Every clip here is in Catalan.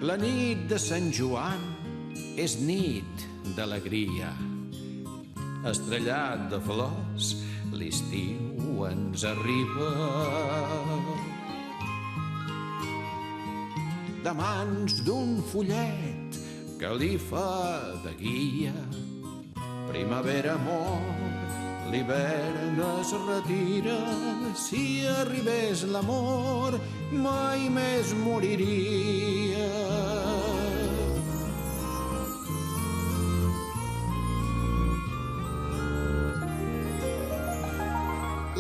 La nit de Sant Joan és nit d'alegria. Estrellat de flors, l'estiu ens arriba. De mans d'un follet que li fa de guia. Primavera mor, l'hivern es retira. Si arribés l'amor, mai més moriria.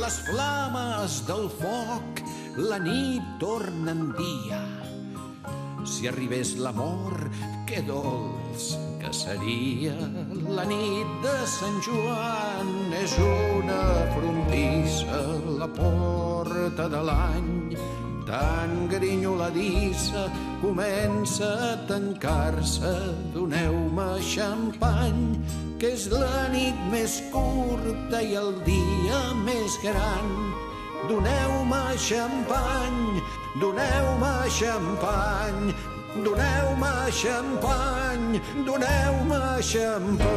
Les flames del foc la nit tornen dia. Si arribés l'amor, que dolç que seria. La nit de Sant Joan és una frontissa, la porta de l'any tan grinyoladissa comença a tancar-se. Doneu-me xampany, que és la nit més curta i el dia més gran. Doneu-me xampany, doneu-me xampany, doneu-me xampany, doneu-me xampany.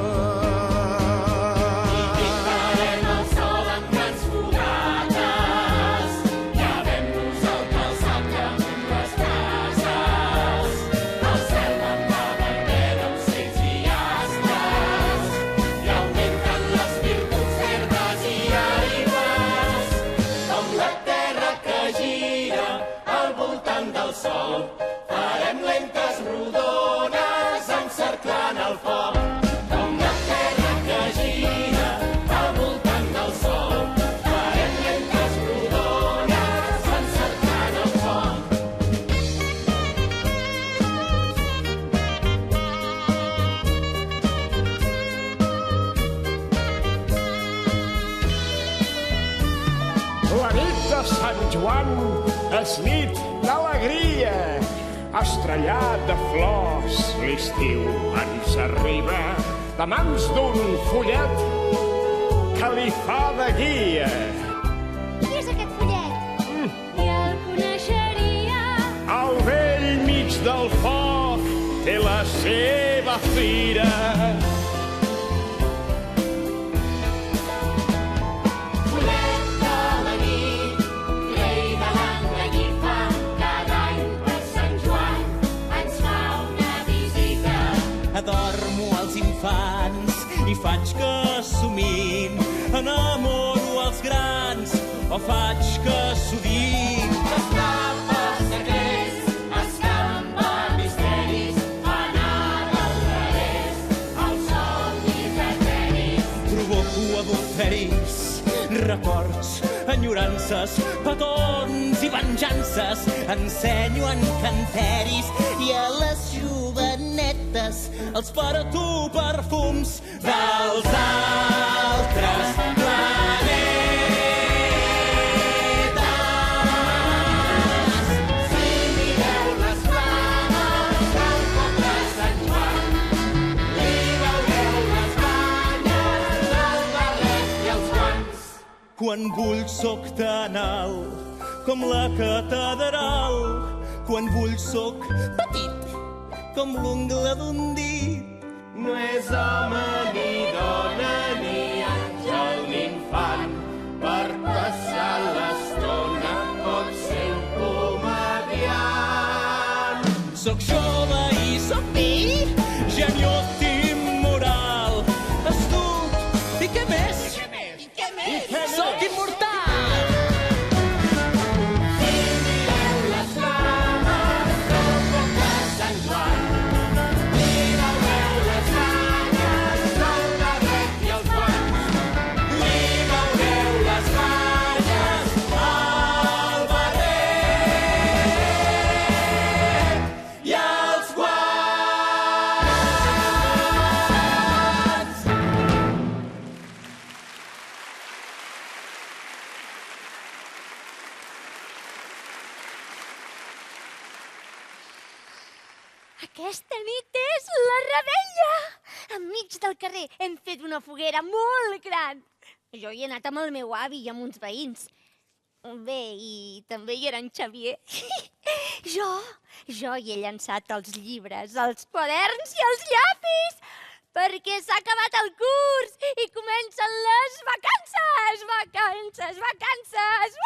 I pintarem el sol amb grans fogates, llevem-nos el calçat damunt les cases, el cel amb la bandera, ocells i astres, i augmenten les virtuts verdes i aigües, com la terra que gira al voltant del sol. Farem lentes rodones encerclant el foc, com la terra que gira al voltant del sol. Farem lentes rodones encerclant el foc. La nit de Sant Joan és nit d'alegria. Estrellat de flors, l'estiu ens arriba. De mans d'un follet que li fa de guia. Qui és aquest follet? I el coneixeria. Al vell mig del foc té la seva fira. Follet de la nit, rei de l'engallifa, cada any per Sant Joan ens fa una visita. Adormo els infants i faig que somin. Enamoro els grans o faig que s'ho dic. Escapa secrets, escampa misteris, fa anar del revés els somnis eteris. Provoco adulteris, records, enyorances, petons i venjances. Ensenyo encanteris i a les jovenetes els barato perfums dels altres planetes. Si mireu les flames del foc de Sant Joan, li veureu les banyes, el barret i els guants. Quan vull soc tan alt com la catedral. Quan vull soc petit com l'ungla d'un dit. No és home ni dona ni àngel ni infant, per passar l'estona pot ser un comediant. Soc jove i soc vi, geniot immoral, astut i què més? Soc immortal! Si mireu les flames del foc de Sant Joan, li veureu les banyes, el barret i els guants. Li veureu les banyes, el barret i els guants. Aquesta nit és la revetlla! Enmig del carrer hem fet una foguera molt gran. Jo hi he anat amb el meu avi i amb uns veïns. Bé, i també hi era en Xavier. Jo hi he llançat els llibres, els quaderns i els llapis, perquè s'ha acabat el curs i comencen les vacances! Vacances, vacances!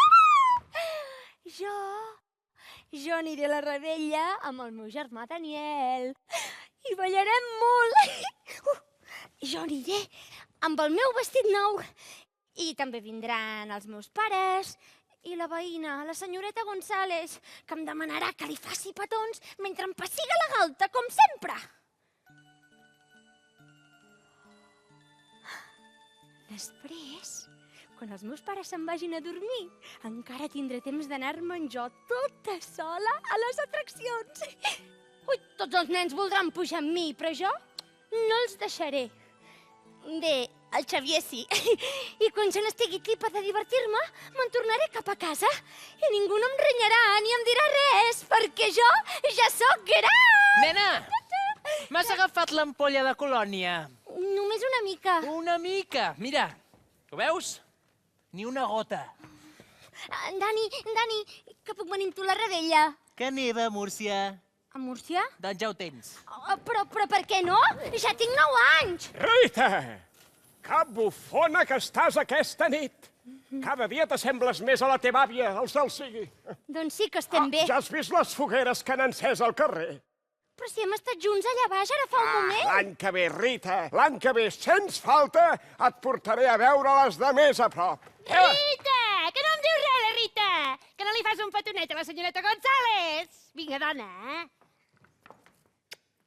Jo aniré a la revetlla amb el meu germà Daniel i ballarem molt. Jo aniré amb el meu vestit nou i també vindran els meus pares i la veïna, la senyoreta González, que em demanarà que li faci petons mentre em pessiga la galta, com sempre. Després, quan els meus pares se'n vagin a dormir, encara tindré temps d'anar-me'n jo tota sola a les atraccions. Ui, tots els nens voldran pujar amb mi, però jo no els deixaré. Bé, el Xavier sí. I quan jo n'estigui tipa de divertir-me, me'n tornaré cap a casa i ningú no em renyarà ni em dirà res, perquè jo ja sóc gran! Nena, m'has agafat l'ampolla de colònia. Només una mica. Una mica. Mira, ho veus? Ni una gota. Dani, que puc venir amb tu a la revetlla? Que neva, Múrcia. A Múrcia? Doncs ja ho tens. Però per què no? Ja tinc 9 anys! Rita! Que bufona que estàs aquesta nit! Cada dia t'assembles més a la teva àvia, el cel sigui. Doncs sí que estem bé. Ja has vist les fogueres que han encès al carrer? Però si hem estat junts allà baix ara fa un moment. L'any que ve, Rita, l'any que ve, sens falta, et portaré a veure les de més a prop. Rita! Que no em dius res, la Rita! Que no li fas un petonet a la senyoreta González! Vinga, dona,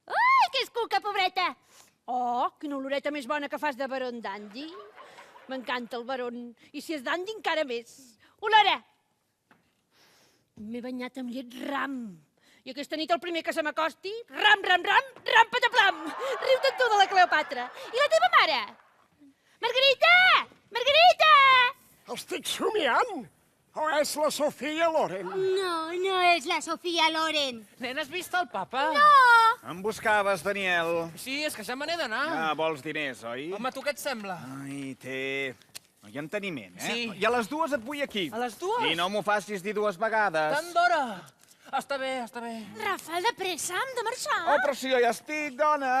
Ai, que és cuca, pobreta! Oh, quina oloreta més bona que fas de baron dandy. M'encanta el baron. I si és dandy, encara més. Olora! M'he banyat amb llet ram. I aquesta nit el primer que se m'acosti, ram, pataplam! Riu-te'n tu de la Cleopatra. I la teva mare? Margarita! Margarita! Estic somiant? O és la Sofia Loren? No és la Sofia Loren. Nena, has vist el papa? Em buscaves, Daniel. Sí, és que ja me n'he d'anar. Ah, vols diners, oi? Home, tu què et sembla? Ai, té... I enteniment, Sí. I a les 2 et vull aquí. A les 2? I no m'ho facis dir 2 vegades. Tant d'hora. Està bé, està bé. Rafal, de pressa, hem de marxar. Oh, però si jo ja estic, dona.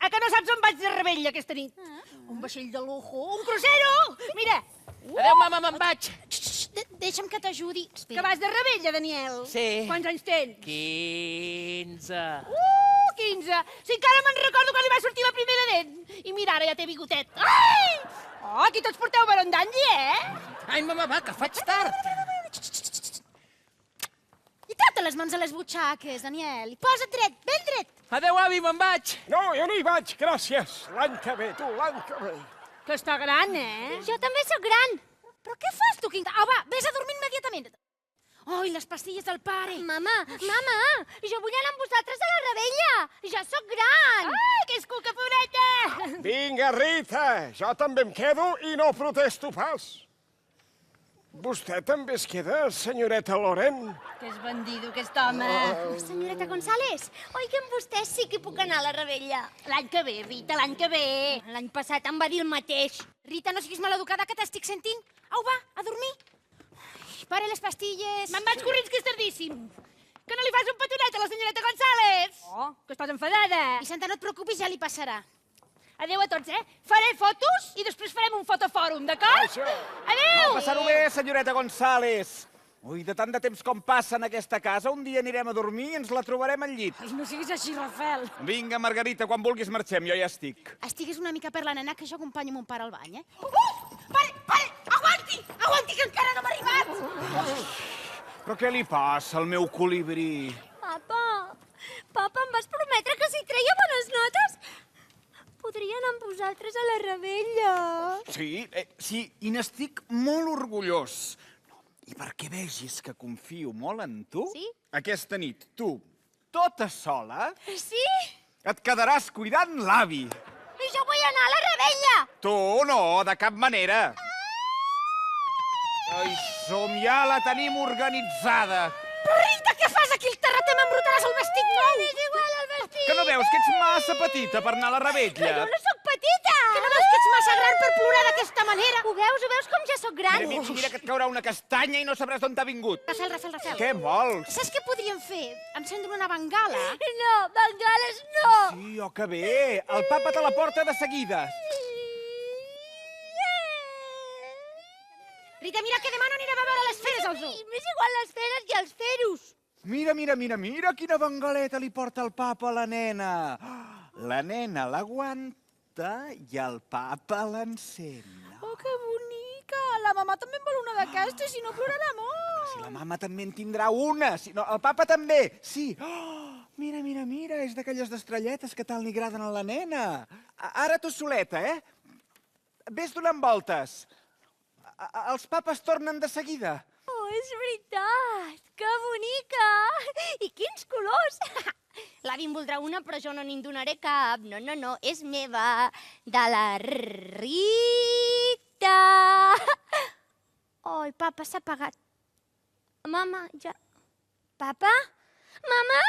A que no saps on vaig de rebella aquesta nit? Un vaixell de lujo, un crucero! Mira, Adéu, mama, me'n vaig. deixa'm que t'ajudi. Que vas de rebella, Daniel? Sí. Quants anys tens? 15. 15. Si encara me'n recordo quan li va sortir la primera dent. I mira, ara ja té bigotet. Ai! Oh, aquí tots porteu baron dandy, Ai, mama, va, que faig tard. I trata les mans a les butxaques, Daniel. I posa't dret, ben dret. Adéu, avi, me'n vaig. No, jo no hi vaig, gràcies. L'any que ve, tu, l'any que ve. Que està gran, Jo també sóc gran. Però què fas, tu, Quinta? Au, va, vés a dormir immediatament. Ai, les pastilles del pare. Mama, jo vull anar amb vosaltres a la revetlla. Ja sóc gran. Ai, que és cuca, pobreta. Vinga, Rita, jo també em quedo i no protesto pas. Vostè també es queda, senyoreta Loren? Que és bandido, aquest home. Senyoreta González, oi que amb vostè sí que puc anar a la revetlla? L'any que ve, Rita, l'any que ve. L'any passat em va dir el mateix. Rita, no siguis maleducada, que t'estic sentint. Au, va, a dormir. Pare les pastilles. Me'n vaig corrents, que és tardíssim. Que no li fas un petonet a la senyoreta González. Oh, que estàs enfadada. I Santa, no et preocupis, ja li passarà. Adéu a tots, Faré fotos i després farem un fotofòrum, d'acord? Això. Adéu! A passar-ho bé, senyoreta González. Ui, de tant de temps com passa en aquesta casa, un dia anirem a dormir i ens la trobarem al llit. Ai, no siguis així, Rafel. Vinga, Margarita, quan vulguis marxem, jo ja estic. Estigues una mica per la nena, que jo acompanyo mon pare al bany, Pare, aguanti! Aguanti, que encara no m'ha arribat! Però què li passa al meu colibrí? Papa, em vas prometre que si treia bones notes podria anar amb vosaltres a la revetlla. Sí, i n'estic molt orgullós. I perquè vegis que confio molt en tu, Sí? aquesta nit, tu, tota sola, Sí? et quedaràs cuidant l'avi. I jo vull anar a la revetlla. Tu no, de cap manera. Ai, som ja la tenim organitzada. Però, Rita, què fas aquí al terrat? M'embrutaràs el vestit nou! És igual el vestit. Que no veus que ets massa petita per anar a la Que jo revetlla? no sóc petita. Que no veus que ets massa gran per plorar d'aquesta manera? Ho veus com ja sóc gran. Mira que et caurà una castanya i no sabràs d'on t'ha vingut. Rafel. Què vols? Saps què podríem fer? Encendre una bengala. No, bengales no. Sí, oh, que bé. El papa te la porta de seguida. Rita, mira que demà no anirem a veure les feres al zoo. M'és igual les feres i els feros. Mira quina bengaleta li porta el papa a la nena. La nena l'aguanta i el papa l'encén. Oh, que bonica! La mama també en vol una d'aquestes, si no plorarà molt. Si la mama també en tindrà una. Si no, el papa també. Sí. Oh, mira, és d'aquelles d'estrelletes que tant li agraden a la nena. Ara tu soleta, eh? Ves donant voltes. Els papes tornen de seguida. Oh, és veritat! Que bonica! I quins colors! L'avi en voldrà una, però jo no n'hi donaré cap. No, és meva. De la Rita! Oh, el papa s'ha apagat. Mama, ja... Papa? Mama?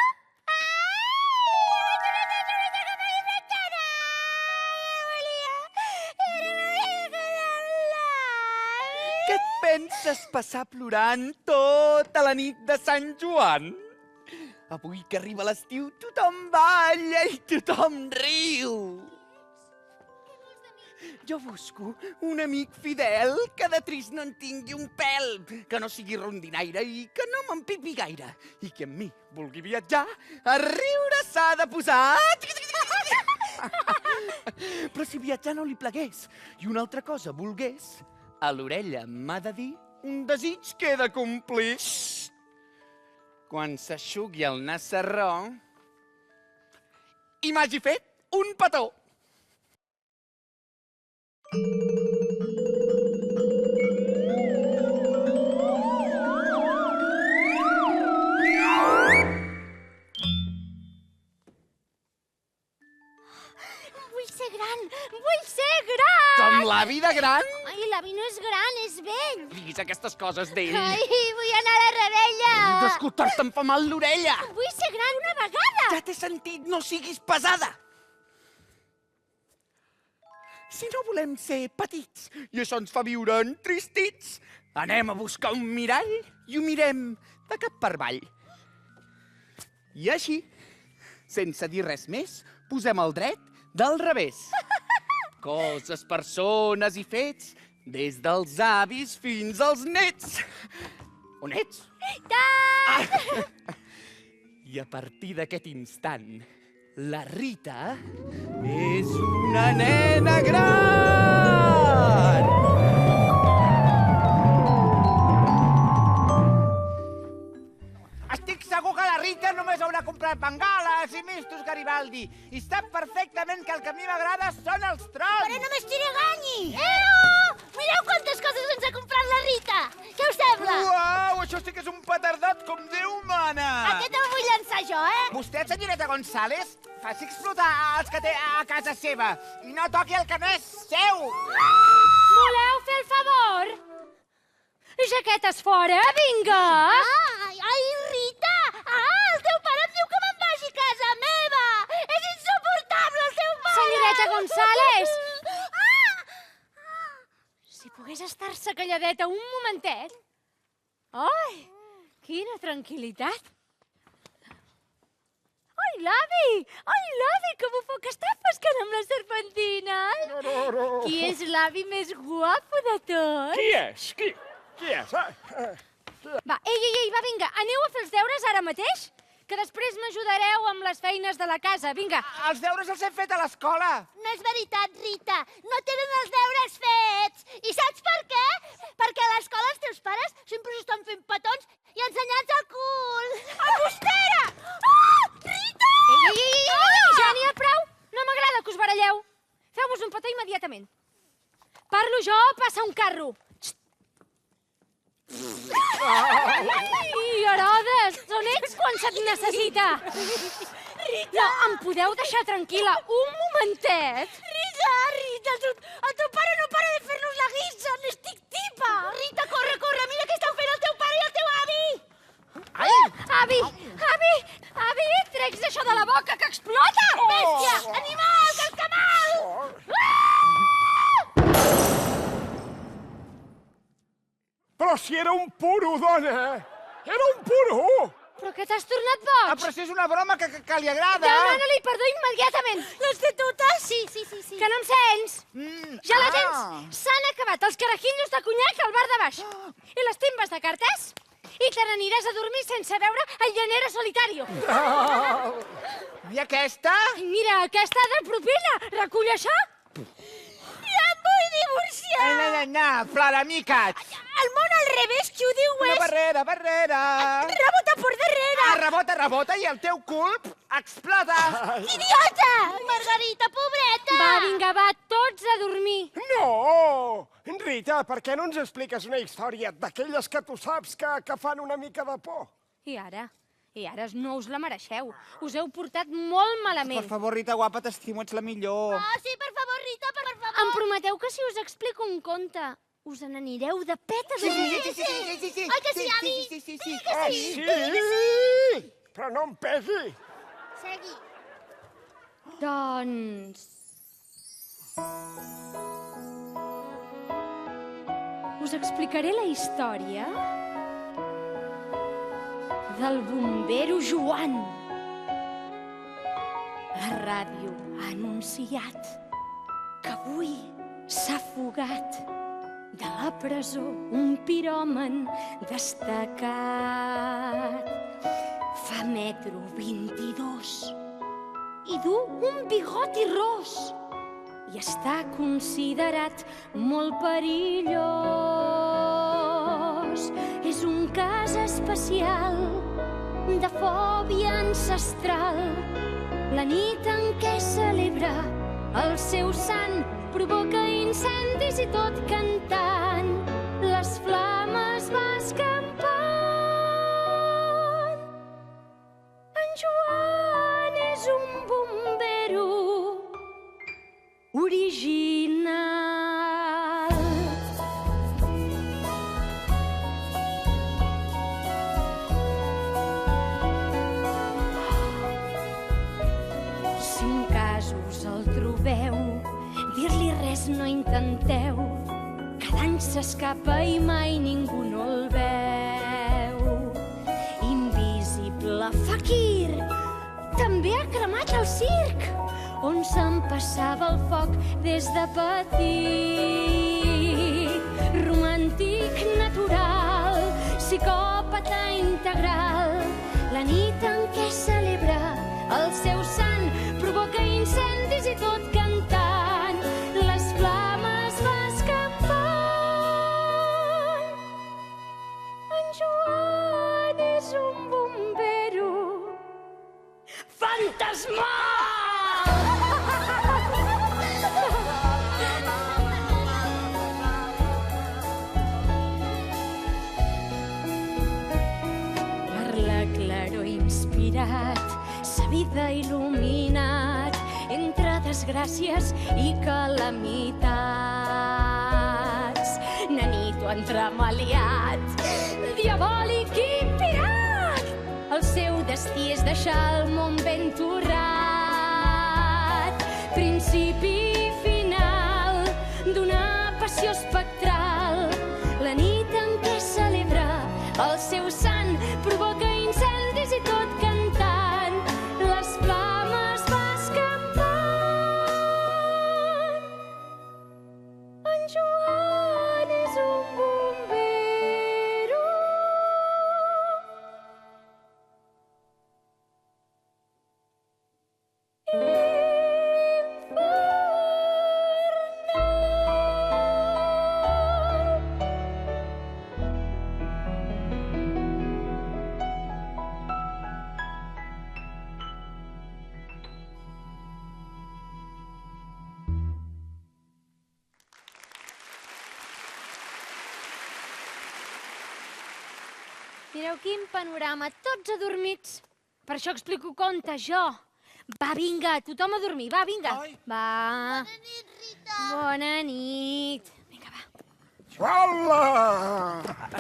Què et penses passar plorant tota la nit de Sant Joan? Avui que arriba l'estiu, tothom balla i tothom riu. Jo busco un amic fidel que de trist no en tingui un pèl, que no sigui rondinaire i que no m'empipi gaire, i que amb mi vulgui viatjar, a riure s'ha de posar. Però si viatjar no li plegués i una altra cosa volgués, a l'orella m'ha de dir un desig que he de complir. Quan s'aixugui el nassarró i m'hagi fet un petó. Vull ser gran! Com l'avi de gran? Ai, l'avi no és gran, és vell. Diguis aquestes coses d'ell. Ai, vull anar a la rebella. D'escoltar-te em fa mal l'orella. Vull ser gran una vegada. Ja t'he sentit, no siguis pesada. Si no volem ser petits i això ens fa viure entristits, anem a buscar un mirall i ho mirem de cap per avall. I així, sense dir res més, posem el dret del revés. Coses, persones i fets, des dels avis fins als nets. On ets? I a partir d'aquest instant, la Rita és una nena gran! Estic segur que la Rita només haurà comprat bengales i mistos Garibaldi i sap perfectament que el que a mi m'agrada són els trons. Però no m'estic reganyi! Mireu quantes coses ens ha comprat la Rita! Què us sembla? Uau, això sí que és un petardot com Déu mana! Aquest el vull llançar jo, eh? Vostè, senyoreta González, faci explotar els que té a casa seva i no toqui el que no és seu! Voleu fer el favor? Jaquetes fora, vinga! Ai, Rita! El teu pare em diu que me'n vagi a casa meva! És insuportable, el teu pare! Senyoreta González! Si pogués estar-se calladeta un momentet. Ai, quina tranquil·litat! Ai, l'avi, que bufó que està pescant amb les serpentines! No. Qui és l'avi més guapo de tots? Qui és? Qui és? Va, ei, va, vinga, aneu a fer els deures ara mateix, que després m'ajudareu amb les feines de la casa, vinga. Els deures els he fet a l'escola. No és veritat, Rita. No tenen els deures fets. I saps per què? Perquè a l'escola els teus pares sempre s'estan fent petons i ensenyats al cul. Embustera! Rita! Ei, ja n'hi ha prou. No m'agrada que us baralleu. Feu-vos un petó immediatament. Parlo jo, passa un carro. I Herodes, on ets quan se't necessita? Rita! No, em podeu deixar tranquil·la un momentet? Rita, el teu pare no para de fer-nos la guissa, n'estic tipa! Rita, corre, mira què estan fent el teu pare i el teu avi! Avi, trecs això de la boca, que explota! Bèstia, animal, cascamal! Però si era un puro, dona! Era un puro! Però que t'has tornat boig? Però si és una broma que li agrada. Demana-li perdó immediatament. L'has fet tota? Sí. Que no em sents? Ja la tens? S'han acabat els carajillos de conyac al bar de baix. I les timbes de carters? I te n'aniràs a dormir sense veure el llanero solitario. I aquesta? Mira, aquesta de propina. Recull això? Ja em vull divorciar. No, Floramica. El món al revés, qui ho diu Una és... barrera. Rebota por darrere. Rebota i el teu cul explota. Idiota! Margarita, pobreta! Va, vinga, va, tots a dormir. No! Rita, per què no ens expliques una història d'aquelles que tu saps que fan una mica de por? I ara no us la mereixeu. Us heu portat molt malament. Per favor, Rita, guapa, t'estimo, ets la millor. Sí, per favor, Rita, per favor. Em prometeu que si us explico un conte us n'anireu de pet a dormir? Sí. Oi que sí, avi? Sí. Ah, sí? Però no em pegui. Segui. Doncs... us explicaré la història del bombero Joan. La ràdio ha anunciat que avui s'ha fugat de la presó un piròman destacat. Fa 1,22 m i du un bigoti ros i està considerat molt perillós. És un cas especial de fòbia ancestral. La nit en què celebra el seu sant provoca incendis i tot cantant les flames va escampant. En Joan és un bombero original. Si un cas us el trobeu, dir-li res no intenteu. Cada any s'escapa i mai ningú no el veu. Invisible faquir també ha cremat el circ, on s'empassava el foc des de petit. Romàntic natural, psicòpata integral, la nit en què celebra el seu sant provoca incendis i tot cantant les flames va escampant. En Joan és un bombero fantasmal! Per la claror inspirat, sa vida il·luminat entre desgràcies i calamitats. Nanito entremaliat, diabòlic i pirat, el seu destí és deixar el món ben torrat. Principi i final d'una passió espectral. La nit en què celebra el seu sant provoca incendis i tot cantant les flames va escampant. En Joan és un bombero Mireu quin panorama, tots adormits. Per això explico contes, jo. Va, vinga, tothom a dormir, va, vinga. Va. Bona nit, Rita. Bona nit. Vinga, va. Hola!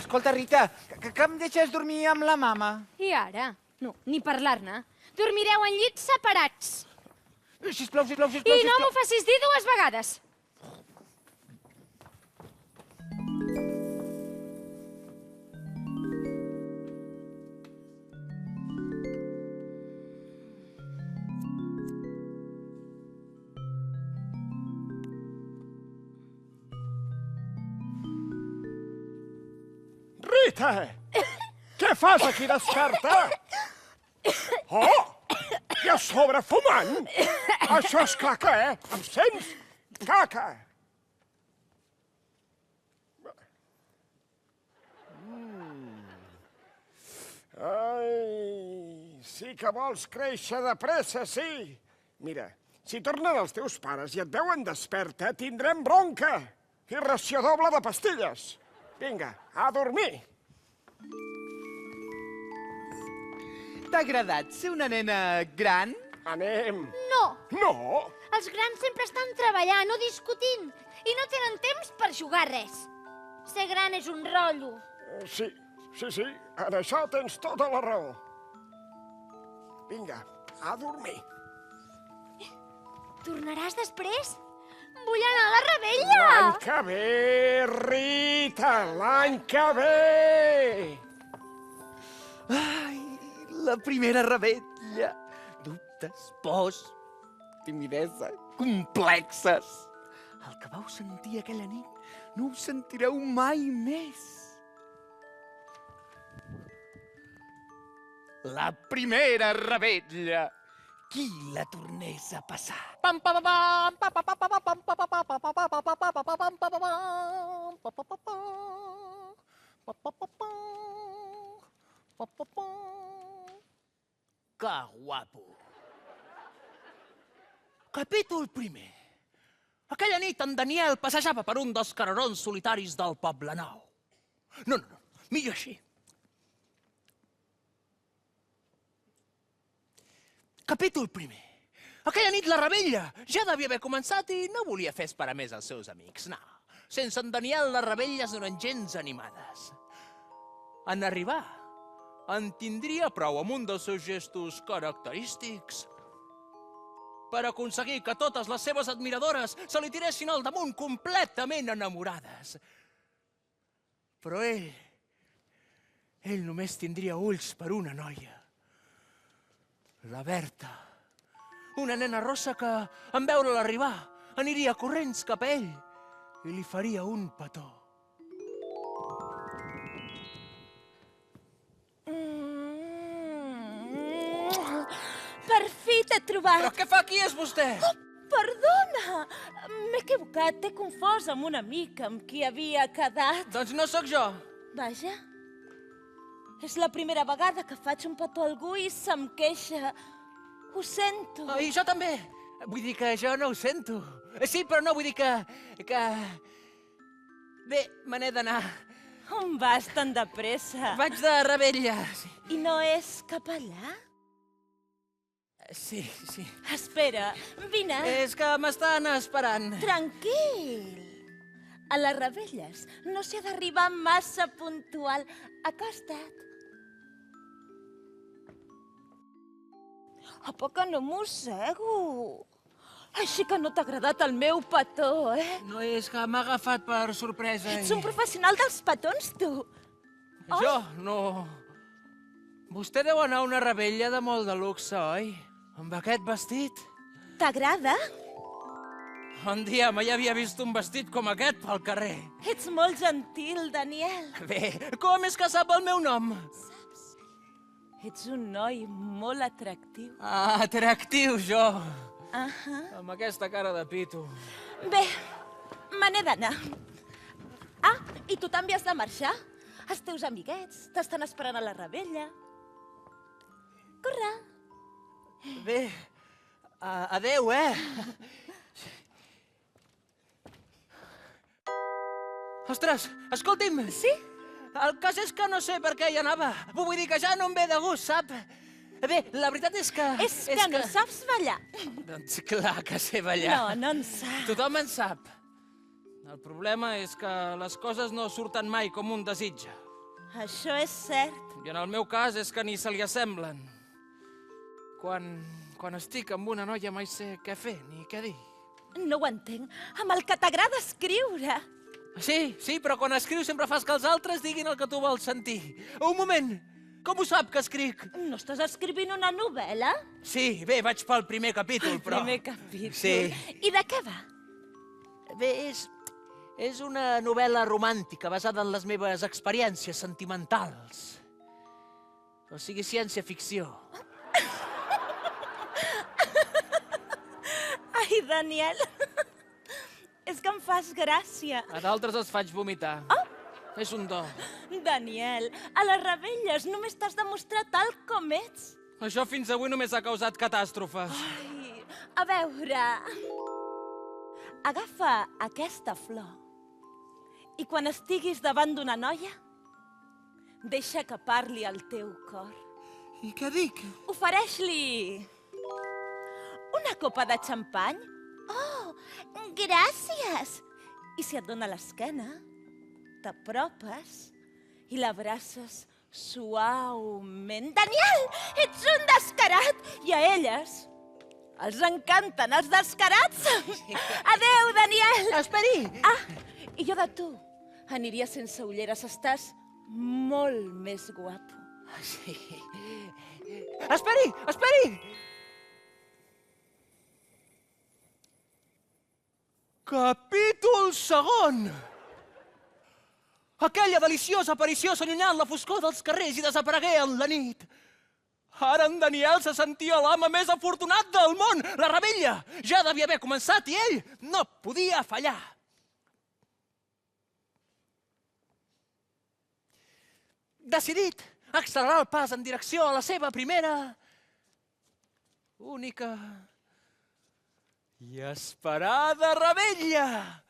Escolta, Rita, que em deixes dormir amb la mama? I ara? No, ni parlar-ne. Dormireu en llits separats. Sisplau. I no m'ho facis dir 2 vegades. Rita! Què fas aquí desperta? Oh! I a sobre fumant? Això és caca, Em sents? Caca! Ai, sí que vols créixer de pressa, sí. Mira, si tornen els teus pares i et veuen desperta, tindrem bronca i ració doble de pastilles. Vinga, a dormir. T'ha agradat ser una nena gran? Anem. No, No? els grans sempre estan treballant o discutint i no tenen temps per jugar a res. Ser gran és un rotllo. Sí, en això tens tota la raó. Vinga, a dormir. Tornaràs després? Vull anar a la Rebella! L'any que ve, Rita, l'any que ve! Ai, la primera rebella. Dubtes, pors, timidesa, complexes. El que vau sentir aquella nit no ho sentireu mai més. La primera rebella. Qui la tornés a passar? Pam, pam, pam, pam, pam, pam, pam, pam, pam, pam, pam, pam, pam, pam, pam, pam, pam, pam, pam. Que guapo. Capítol primer. Aquella nit en Daniel passejava per un dels carrerons solitaris del Poble Nou. No, millor així. Capítol primer. Aquella nit la rebella ja devia haver començat i no volia fer esperar més als seus amics. No, sense en Daniel les rebelles no eren gens animades. En arribar, en tindria prou amb un dels seus gestos característics per aconseguir que totes les seves admiradores se li tiressin al damunt completament enamorades. Però ell només tindria ulls per una noia. La Berta, una nena rossa que, en veure'l arribar, aniria corrents cap a ell i li faria un petó. Per fi t'he trobat. Però què fa aquí, és vostè? Perdona, m'he equivocat, t'he confós amb un amic amb qui havia quedat. Doncs no sóc jo. Vaja, és la primera vegada que faig un petó a algú i se'm queixa. Ho sento. I jo també. Vull dir que jo no ho sento. Sí, però no vull dir que... Bé, me n'he d'anar. On vas tan de pressa? Vaig de rebella. Sí. I no és cap allà? Sí. Espera, vine. És que m'estan esperant. Tranquil. A les rebelles no s'hi ha d'arribar massa puntual. Acosta't. Apa que no mossego. Així que no t'ha agradat el meu petó, eh? No és que m'ha agafat per sorpresa. Ets un professional dels petons, tu. Jo no... Vostè deu anar a una rebella de molt de luxe, oi? Amb aquest vestit? T'agrada? Un dia mai havia vist un vestit com aquest pel carrer. Ets molt gentil, Daniel. Bé, com és que sap el meu nom? Ets un noi molt atractiu. Ah, atractiu, jo. Ahà. Amb aquesta cara de pito. Bé, me n'he d'anar. Ah, i tu també has de marxar. Els teus amiguets t'estan esperant a la rebella. Corre. Bé, adeu, Ostres, escolti'm. Sí? El cas és que no sé per què hi anava. Vull dir que ja no em ve de gust, sap? Bé, la veritat és que... És que no saps ballar. Doncs clar que sé ballar. No, no en saps. Tothom en sap. El problema és que les coses no surten mai com un desitja. Això és cert. I en el meu cas és que ni se li assemblen. Quan estic amb una noia mai sé què fer ni què dir. No ho entenc. Amb el que t'agrada escriure. Sí, però quan escrius sempre fas que els altres diguin el que tu vols sentir. Un moment, com ho sap que escric? No estàs escrivint una novel·la? Sí, bé, vaig pel primer capítol, però... Primer capítol. Sí. I de què va? Bé, És una novel·la romàntica basada en les meves experiències sentimentals. O sigui, ciència-ficció. Ai, Daniel, és que em fas gràcia. A d'altres els faig vomitar. És un do. Daniel, a les rebelles només t'has de mostrar tal com ets. Això fins avui només ha causat catàstrofes. Ai, a veure... Agafa aquesta flor i quan estiguis davant d'una noia, deixa que parli al teu cor. I què dic? Ofereix-li una copa de xampany. Oh, gràcies! I si et dóna l'esquena, t'apropes i l'abraces suaument. Daniel, ets un descarat! I a elles els encanten els descarats. Adéu, Daniel! Esperi! Ah, i jo de tu aniria sense ulleres. Estàs molt més guapo. Sí. Esperi! Esperi! Capítol segon! Aquella deliciosa aparició s'allunyà en la foscor dels carrers i desaparegué en la nit. Ara en Daniel se sentia l'home més afortunat del món. La rebella ja devia haver començat i ell no podia fallar. Decidit a accelerar el pas en direcció a la seva primera, única i esperada rebella.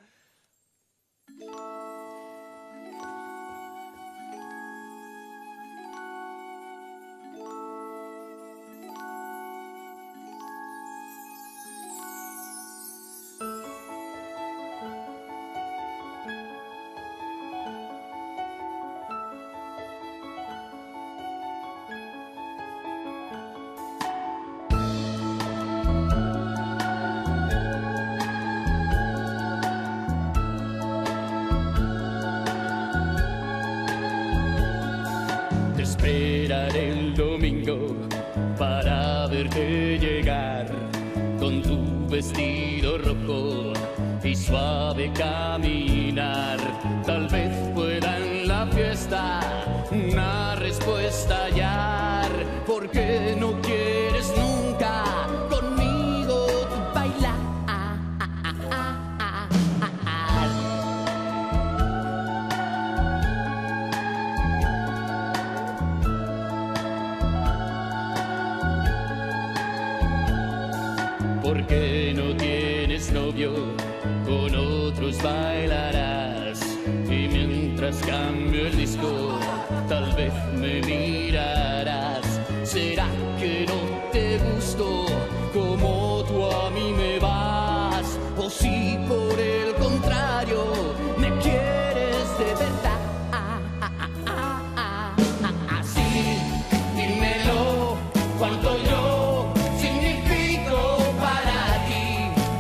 Esperaré el domingo para verte llegar con tu vestido rojo y suave caminar. Tal vez pueda en la fiesta una respuesta hallar. ¿Por qué no quieres nunca conmigo bailar? ¿Por qué no tienes novio? Con otros bailarás. Y mientras cambio el disco, tal vez me mirarás. ¿Será que no te gusto como tú a mí me vas? O si por el contrario me quieres de verdad. Así, dímelo, cuánto yo significo para ti.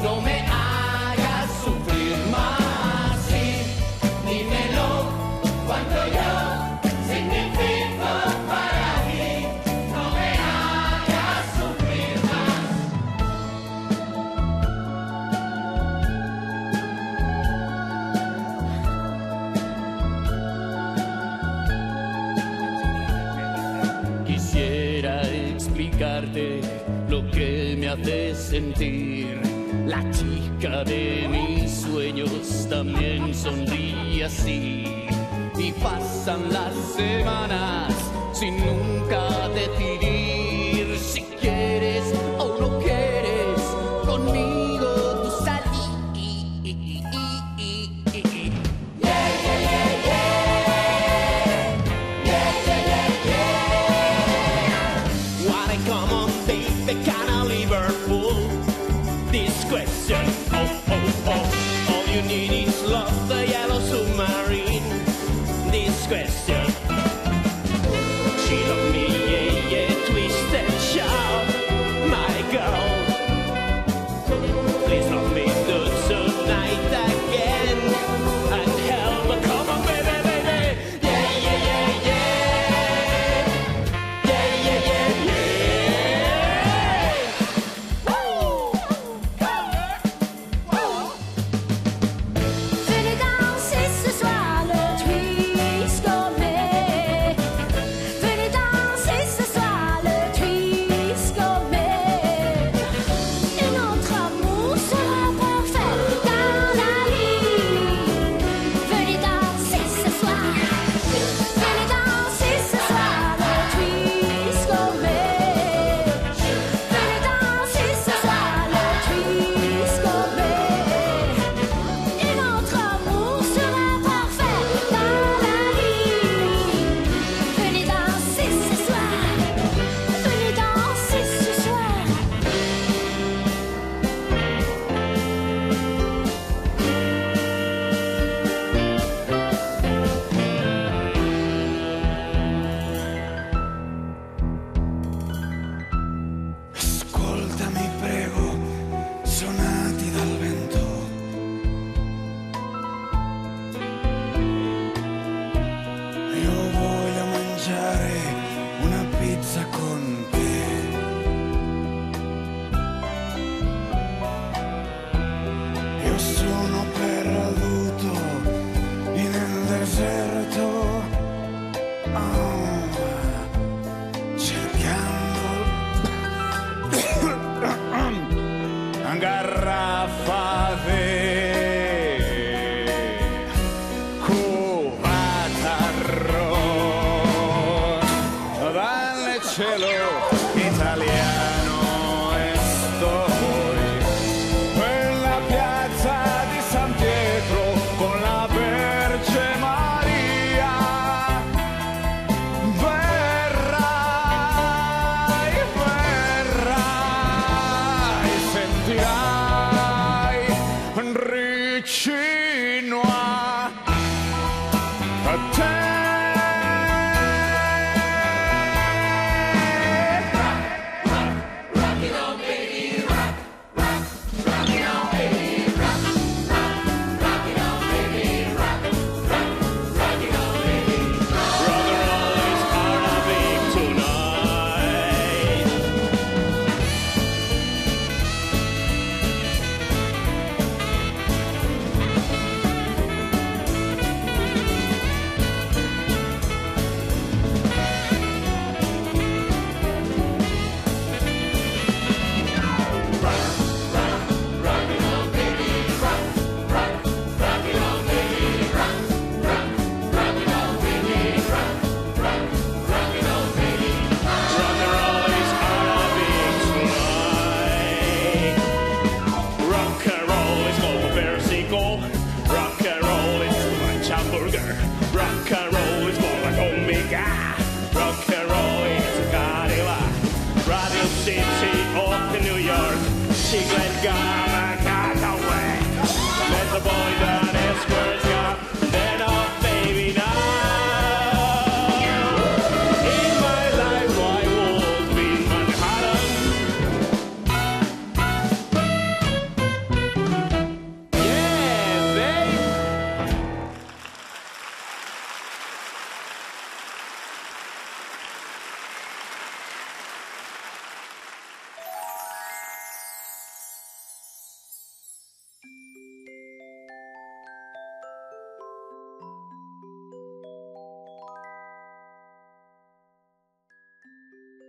No me hagas sufrir más. Sí, dímelo, cuánto yo significo para ti. No me hagas sufrir más. Quisiera explicarte lo que me hace sentir. La chica de mis sueños también sonríe así. Y pasan las semanas sin nunca decidir si quieres o no quieres conmigo tú salir. Wanna come on, baby, can I Liverpool? This question, oh, all you need is love, the yellow submarine. This question, she loved me, yeah, twisted, shout, my girl. Please love me tonight again, and help me, come on, baby, baby, yeah. Senegal,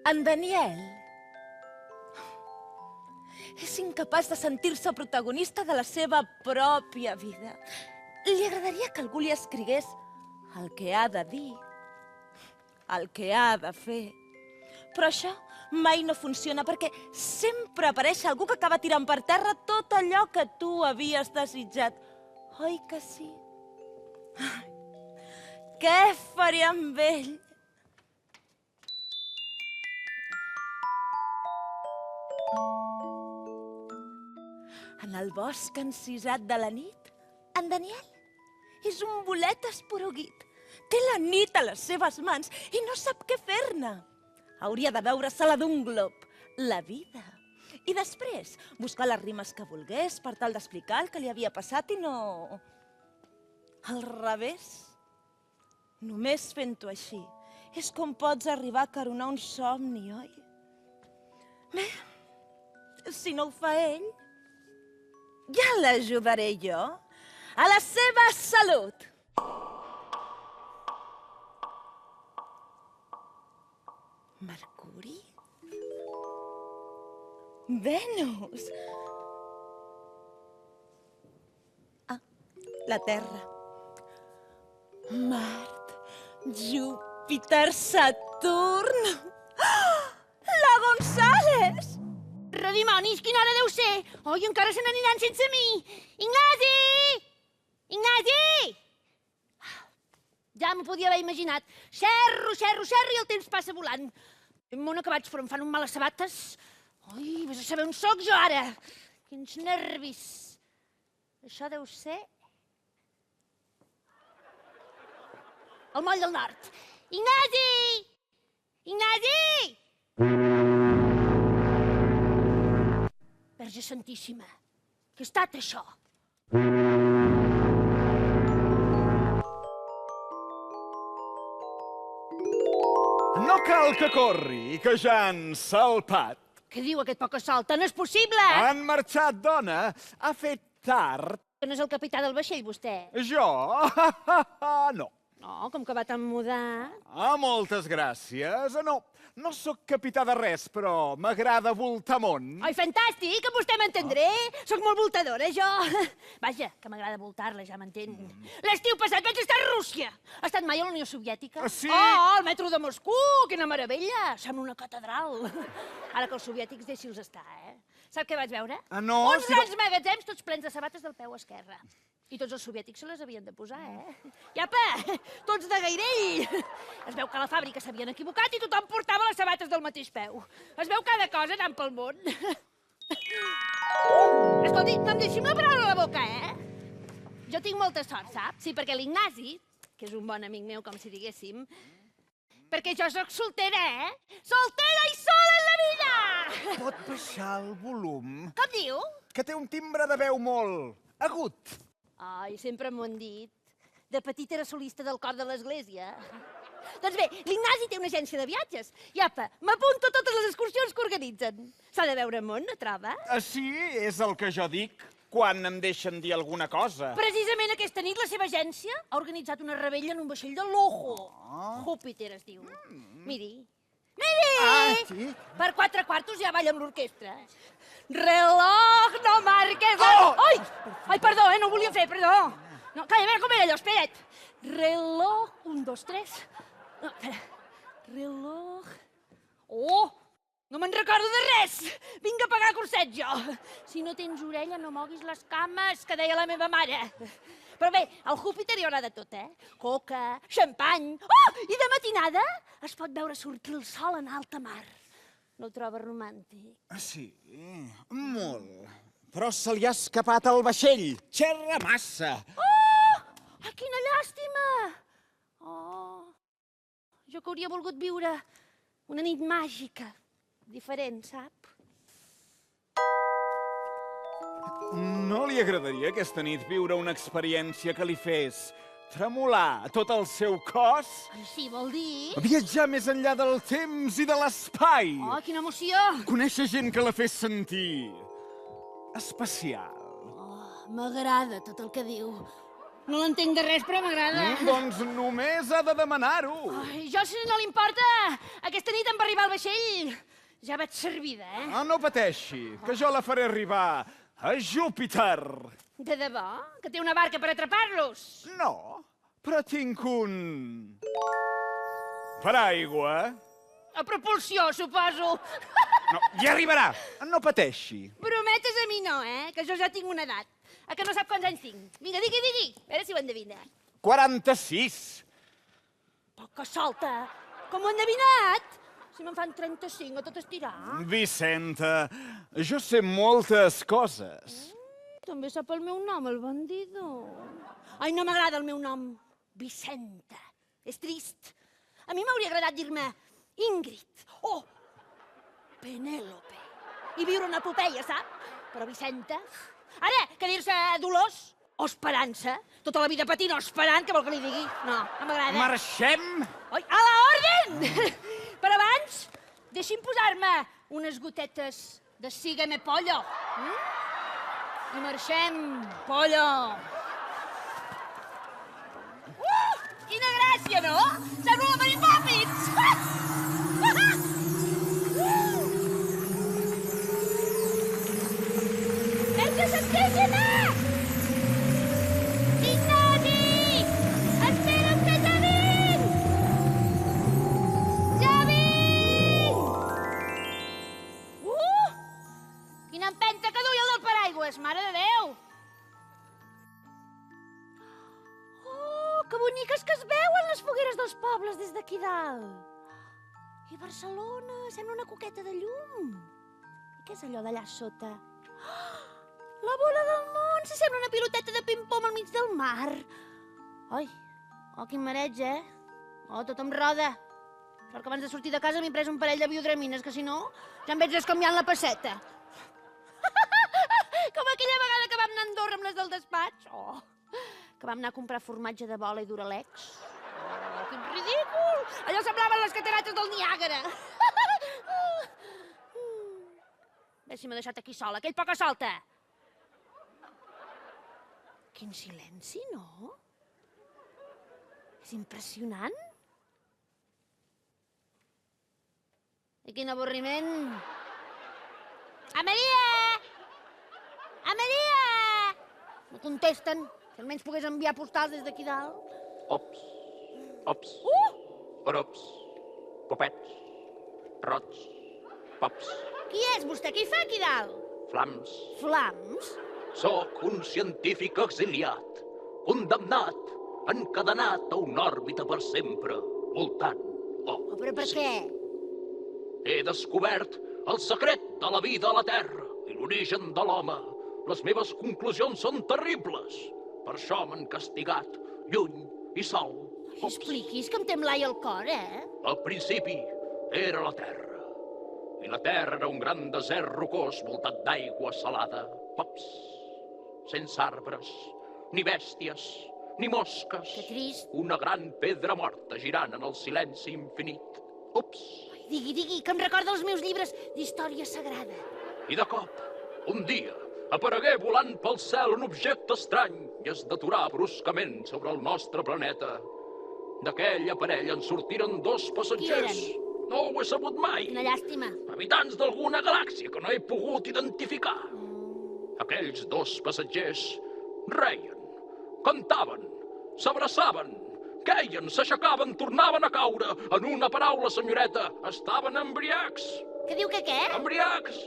En Daniel és incapaç de sentir-se protagonista de la seva pròpia vida. Li agradaria que algú li escrigués el que ha de dir, el que ha de fer. Però això mai no funciona perquè sempre apareix algú que acaba tirant per terra tot allò que tu havies desitjat. Oi que sí? Què faré amb ell? En el bosc encisat de la nit, en Daniel és un bolet esporuguit. Té la nit a les seves mans i no sap què fer-ne. Hauria de veure-se-la d'un glob, la vida. I després buscar les rimes que volgués per tal d'explicar el que li havia passat i no... al revés. Només fent-ho així és com pots arribar a caronar un somni, oi? Bé, si no ho fa ell, ja l'ajudaré jo. A la seva salut! Mercuri? Venus? Ah, la Terra. Mart, Júpiter, Saturn... Ah! La González! Redimonis, quina hora deu ser? Oi, encara se n'aniran sense mi! Ignasi! Ignasi! Ja m'ho podia haver imaginat. Xerro, xerro, xerro i el temps passa volant. Ben mona que vaig, però em fan un mal a sabates. Oi, vés a saber on soc jo ara. Quins nervis. Això deu ser... el moll del nord. Ignasi! Ignasi! Verge Santíssima, què ha estat això? No cal que corri, que ja han salpat. Què diu aquest poc salta? No és possible! Han marxat, dona. Ha fet tard. Que no és el capità del vaixell, vostè? Jo? No. No, com que va tan mudat. Ah, moltes gràcies. No, no sóc capità de res, però m'agrada voltar món. Ai, fantàstic, que vostè m'entendré. Soc molt voltadora, jo. Vaja, que m'agrada voltar-la, ja m'entén. L'estiu passat vaig estar a Rússia. Ha estat mai a la Unió Soviètica? Sí. Oh, el metro de Moscou, quina meravella. Sembla una catedral. Ara que els soviètics deixi-los estar, eh? Sap què vaig veure? No, uns grans magatzems tots plens de sabates del peu esquerre. I tots els soviètics se les havien de posar, eh? I apa, tots de gairell! Es veu que a la fàbrica s'havien equivocat i tothom portava les sabates del mateix peu. Es veu cada cosa anant pel món. Escolti, no em deixi la paraula a la boca, eh? Jo tinc molta sort, sap? Sí, perquè l'Ignasi, que és un bon amic meu, com si diguéssim, perquè jo sóc soltera, eh? Soltera i sola en la vida! Pot baixar el volum? Com diu? Que té un timbre de veu molt agut. Ai, sempre m'ho han dit. De petit era solista del cor de l'església. Doncs bé, l'Ignasi té una agència de viatges. I apa, m'apunto a totes les excursions que organitzen. S'ha de veure món, no troba? Sí, és el que jo dic, quan em deixen dir alguna cosa. Precisament aquesta nit la seva agència ha organitzat una rebella en un vaixell de lujo. Júpiter es diu. Miri. Miri! Ah, sí? Per 4 quartos ja balla amb l'orquestra. Reloj, no marques... Oh! Ai! Ai, perdó, no ho volia fer, perdó. No, calla, a veure com era allò, espera't. Reloj, 1, 2, 3... No, espera. Reloj... Oh! No me'n recordo de res! Vinc a pagar curset, jo! Si no tens orella, no moguis les cames, que deia la meva mare. Però bé, al Júpiter hi haurà de tot, eh? Coca, xampany... Oh! I de matinada es pot veure sortir el sol en alta mar. No ho troba romàntic? Sí, molt. Però se li ha escapat el vaixell. Xerra massa. Oh! Ah, quina llàstima! Oh, jo que hauria volgut viure una nit màgica, diferent, sap? No li agradaria aquesta nit viure una experiència que li fes tremolar tot el seu cos? Sí, vol dir? Viatjar més enllà del temps i de l'espai. Oh, quina emoció! Conèixer gent que la fes sentir especial. Oh, m'agrada tot el que diu. No l'entenc de res, però m'agrada. Doncs només ha de demanar-ho. Ai, jo, si no li importa, aquesta nit em va arribar el vaixell. Ja vaig servida, eh? No pateixi, que jo la faré arribar a Júpiter. De debò? Que té una barca per atrapar-los? No, però tinc un... paraigua. A propulsió, suposo. No, ja arribarà, no pateixi. Prometes a mi no, que jo ja tinc una edat. A que no sap quants anys tinc? Vinga, digui. A veure si ho endevina. 46. Poca solta. Com ho he endevinat? Si me'n fan 35 a tot estirar. Vicenta, jo sé moltes coses. També sap el meu nom, el bandido. Ai, no m'agrada el meu nom. Vicenta. És trist. A mi m'hauria agradat dir-me Ingrid o Penèlope. I viure una epopeia, sap? Però Vicenta... Ara, que dir-se Dolors o Esperança. Tota la vida patint o esperant, què vol que li digui? No m'agrada. Marxem? Oi, a la orden! Però abans, deixi'm posar-me unes gotetes de Sígueme Pollo. I marxem, Pollo. Quina gràcia, no? Sembla la Mary Poppins! Veig que s'enteixen! Ignasi! Espera'm que ja vinc! Ja vinc! Quina empenta que duia el del paraigües, mare de Déu! Oh, que boniques que es veuen les fogueres dels pobles des d'aquí dalt! I Barcelona sembla una coqueta de llum. I què és allò d'allà sota? La bola del món! Se sembla una piloteta de ping-pong al mig del mar. Ai, quin mareig, Oh, tot em roda. Sort que abans de sortir de casa m'he pres un parell de biodramines, que si no, ja em veig descanviant la pesseta. Com aquella vegada que vam anar a Andorra amb les del despatx. Oh, que vam anar a comprar formatge de bola i Duralex. Oh, quin ridícul! Allò semblaven les catarates del Niàgara. Bé, si m'ha deixat aquí sola, aquell poca solta. Quin silenci, no? És impressionant. I quin avorriment. Amelia! Amelia! No contesten. Si almenys pogués enviar postals des d'aquí dalt. Ops, orops, popets, rots, pops. Qui és vostè? Què hi fa aquí dalt? Flams. Flams? Sóc un científic exiliat, condemnat, encadenat a una òrbita per sempre, voltant. Però per què? He descobert el secret de la vida a la Terra i l'origen de l'home. Les meves conclusions són terribles. Per això m'han castigat, lluny i sol. Expliquis que em té l'ai al cor, Al principi era la Terra. I la Terra era un gran desert rocós voltat d'aigua salada. Pops, sense arbres, ni bèsties, ni mosques. Que trist. Una gran pedra morta girant en el silenci infinit. Ups. Digui, que em recorda els meus llibres d'història sagrada. I de cop, un dia, aparegué volant pel cel un objecte estrany i es deturà bruscament sobre el nostre planeta. D'aquell aparell en sortiren 2 passatgers. Qui eren? No ho he sabut mai. Quina llàstima. Habitants d'alguna galàxia que no he pogut identificar. Aquells 2 passatgers reien, cantaven, s'abraçaven, queien, s'aixecaven, tornaven a caure. En una paraula, senyoreta, estaven embriacs. Què diu que què? Embriacs.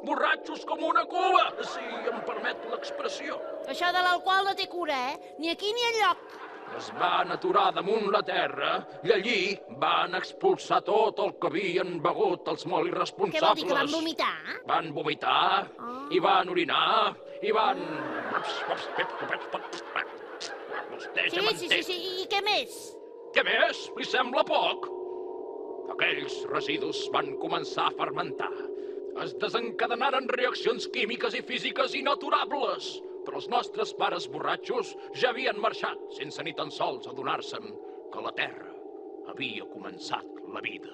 Borratxos com una cuba, si em permet l'expressió. Això de l'alcohol no té cura, Ni aquí ni enlloc. Es van aturar damunt la terra i allí van expulsar tot el que havien begut els molt irresponsables. Què vol dir, que van vomitar? Van vomitar, i van orinar, i van... Sí, i què més? Què més? Li sembla poc? Aquells residus van començar a fermentar. Es desencadenaren reaccions químiques i físiques inaturables. Però els nostres pares borratxos ja havien marxat sense ni tan sols adonar-se'n que a la Terra havia començat la vida.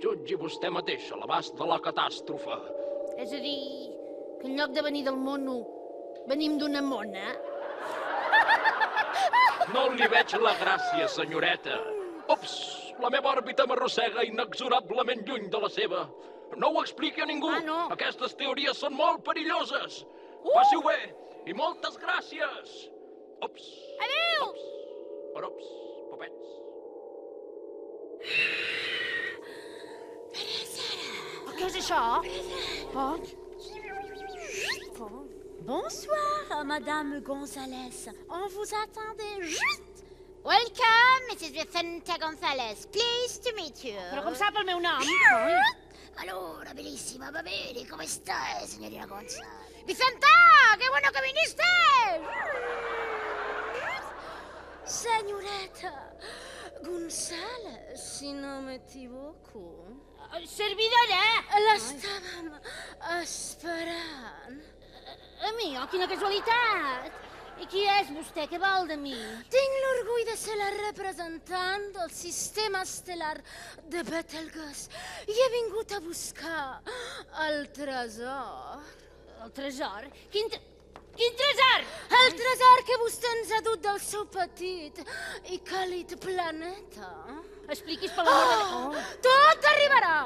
Jutgi vostè mateix a l'abast de la catàstrofe. És a dir, que en lloc de venir del mono, venim d'una mona? No li veig la gràcia, senyoreta. Ups, la meva òrbita m'arrossega inexorablement lluny de la seva. No ho expliqui a ningú. Aquestes teories són molt perilloses. Passi-ho bé i moltes gràcies. Ups. Adéu! Ups, popets. Què és això? Bonsoir, Madame Gonzalez. On vous attendait. Welcome, Mrs. Vicenta Gonzalez. Pleased to meet you. Però com sap el meu nom? Allora, bellísima, va bene, ¿cómo está, señorita González? ¡Vicenta! ¡Qué bueno que viniste! Señorita González, si no me equivoco. Servidora! L'estàvem esperant. A mi, oh, quina casualitat! I qui és vostè? Què vol de mi? Tinc l'orgull de ser la representant del sistema estel·lar de Betelgeuse i he vingut a buscar el tresor. El tresor? Quin tresor? El tresor que vostè ens ha dut del seu petit i càlid planeta. Expliquis per l'amor de Déu. Tot arribarà.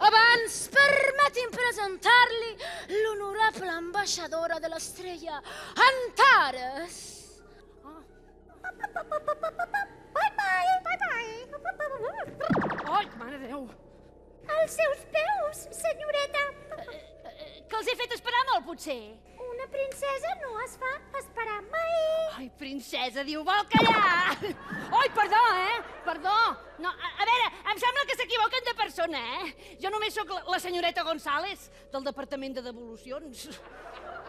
Abans, permeti'm presentar-li l'honorable ambaixadora de l'estrella, Antares. Ai, mare de Déu. Als seus peus, senyoreta. Que els he fet esperar molt, potser. Una princesa no es fa esperar mai. Ai, princesa, diu, vol callar! Ai, perdó, Perdó. No, a veure, em sembla que s'equivoquen de persona, Jo només sóc la senyoreta González, del Departament de Devolucions.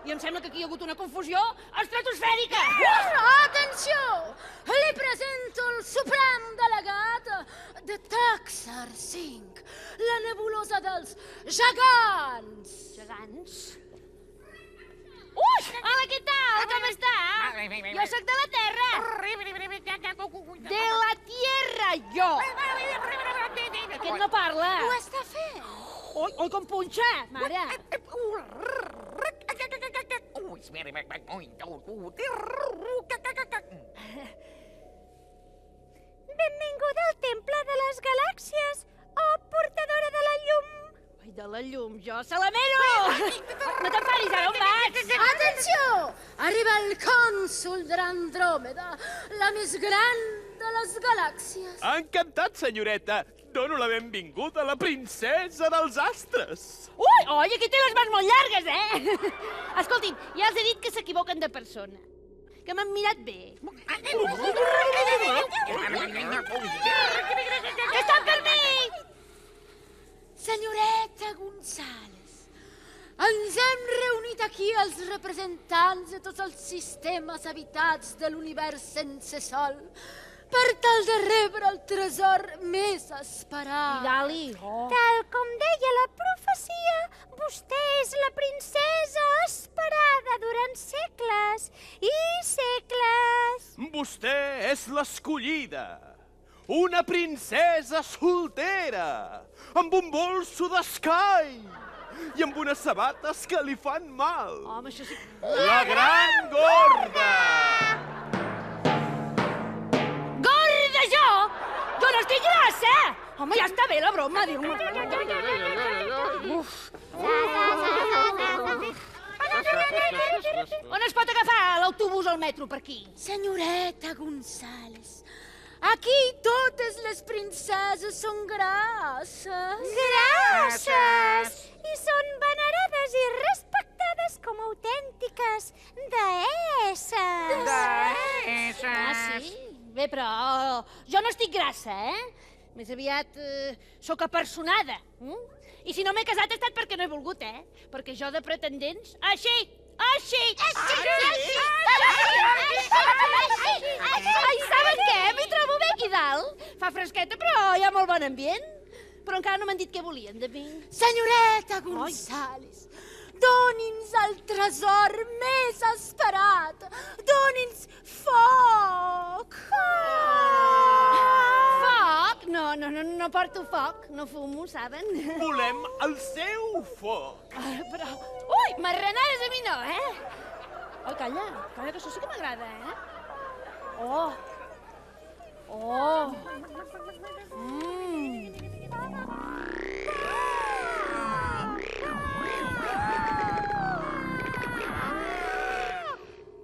I em sembla que aquí hi ha hagut una confusió estratosfèrica. Atenció! Li presento el suprem delegat de Taxar 5, la nebulosa dels gegants. Gegants? Ui! Hola, què tal? Com està? Jo sóc de la Terra. De la Tierra, jo. Aquest no parla. Ho està fent. Oi, com punxa, mare. Benvinguda al Temple de les Galàxies, portadora de la llum. Ai, de la llum, jo, Salamero! No t'enfaris, ara on vaig? Atenció! Arriba el cònsul d'Andròmeda, la més gran de les galàxies. Encantat, senyoreta. Dono la benvinguda a la princesa dels astres. Ui, aquí té les mans molt llargues, Escoltin, ja els he dit que s'equivoquen de persona. Que m'han mirat bé. Que estan per mi! Senyoreta González, ens hem reunit aquí els representants de tots els sistemes habitats de l'univers sense sol per tal de rebre el tresor més esperat. Dali. Tal com deia la profecia, vostè és la princesa esperada durant segles i segles. Vostè és l'escollida. Una princesa soltera, amb un bolso d'escai i amb unes sabates que li fan mal. Home, això sí... La gran gorda! Gorda, jo? Jo no estic grassa! Home, ja està bé la broma, diu-me. On es pot agafar l'autobús o el metro per aquí? Senyoreta González, aquí totes les princeses són grasses. Grasses! I són venerades i respectades com autèntiques deesses. Ah, sí? Bé, però jo no estic grassa, Més aviat sóc apersonada. I si no m'he casat ha estat perquè no he volgut, Perquè jo de pretendents... Així! Ai, saben què? M'hi trobo bé aquí dalt. Fa fresqueta, però hi ha molt bon ambient. Però encara no m'han dit què volien de mi. Senyoreta González, doni'ns el tresor més esperat. Doni'ns foc. Foc? No porto foc. No fumo, saben? Volem el seu foc. Però... Ui, marranades a mi no, Oh, calla, que això sí que m'agrada, Oh, Oh!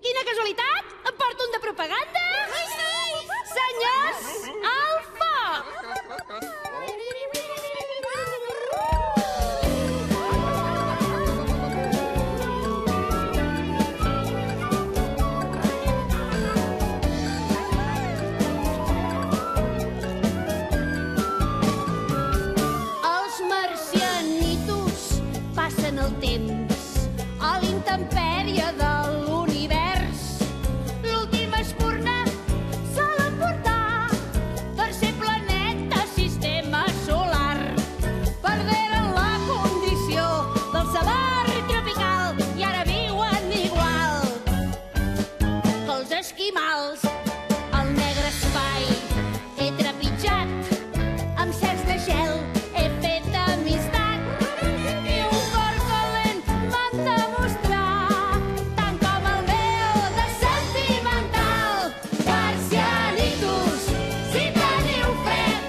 Quina casualitat! Em porto un de propaganda! Senyors, al foc! Els marcianitos passen el temps a l'intempèrie de l'univers. L'última espurna se l'han portat per ser planeta sistema solar. Perderen la condició del salar tropical i ara viuen igual que els esquimals. El negre espai he trepitjat, amb certs de gel he fet amistat i un cor calent m'han demostrat, tant com el meu de sentimental. Marcianitos, si teniu fred,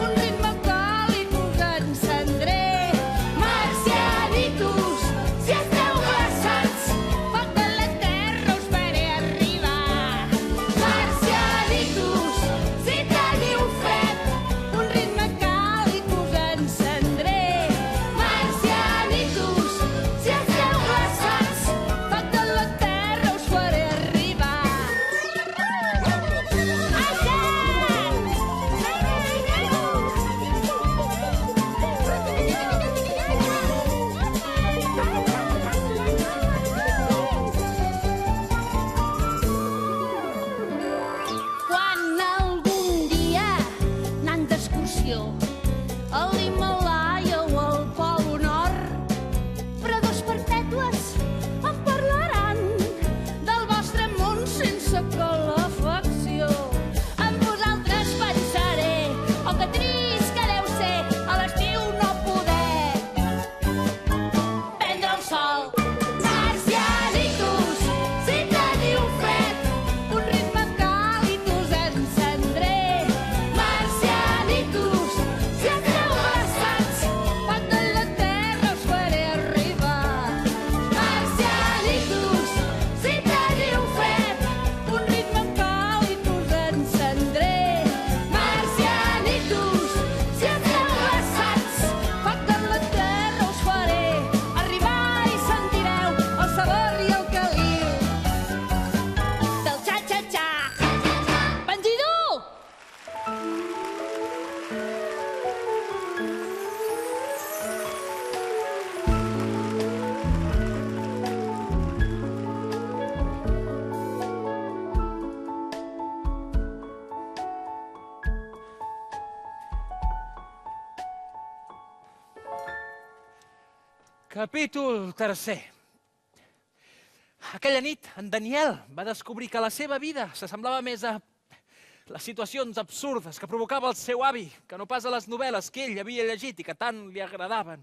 un ritme càlid us encendré. Marcianitos, si esteu glaçats, foc de la terra us faré arribar. Marcianitos, si teniu fred, un ritme càlid us encendré. Marcianitos, si esteu glaçats, foc de la terra us faré arribar. Quan algun dia anant d'excursió a l'Himàlaia o al Pol Nord, predós perpètues em parlaran del vostre món sense calefacció. Amb vosaltres pensaré, oh que trist que deu ser a l'estiu no poder prendre el sol. Marcianitos, si teniu fred, un ritme càlid us encendré. Marcianitos, si esteu glaçats, foc de la terra us faré arribar. Marcianitos, si teniu fred, un ritme càlid us encendré. Marcianitos, si esteu glaçats, foc de la terra us faré arribar i sentireu el sabor i el caliu del xa-xa-xa. Bandidor! Capítol 3. Aquella nit, en Daniel va descobrir que la seva vida s'assemblava més a les situacions absurdes que provocava el seu avi, que no pas a les novel·les que ell havia llegit i que tant li agradaven.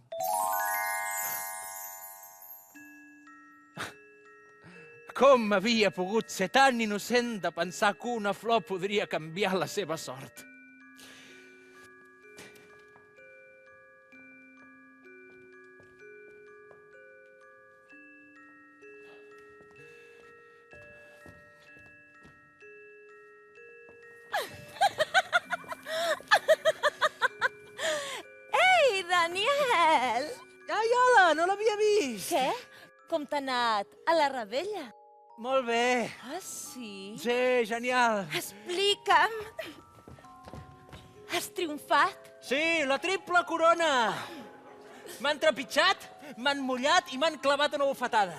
Com havia pogut ser tan innocent de pensar que una flor podria canviar la seva sort? Ei, Daniel! Ai, hola, no l'havia vist! Què? Com t'ha anat? A la rebella? Molt bé. Ah, sí? Sí, genial. Explica'm. Has triomfat? Sí, la triple corona! M'han trepitjat, m'han mullat i m'han clavat una bufetada.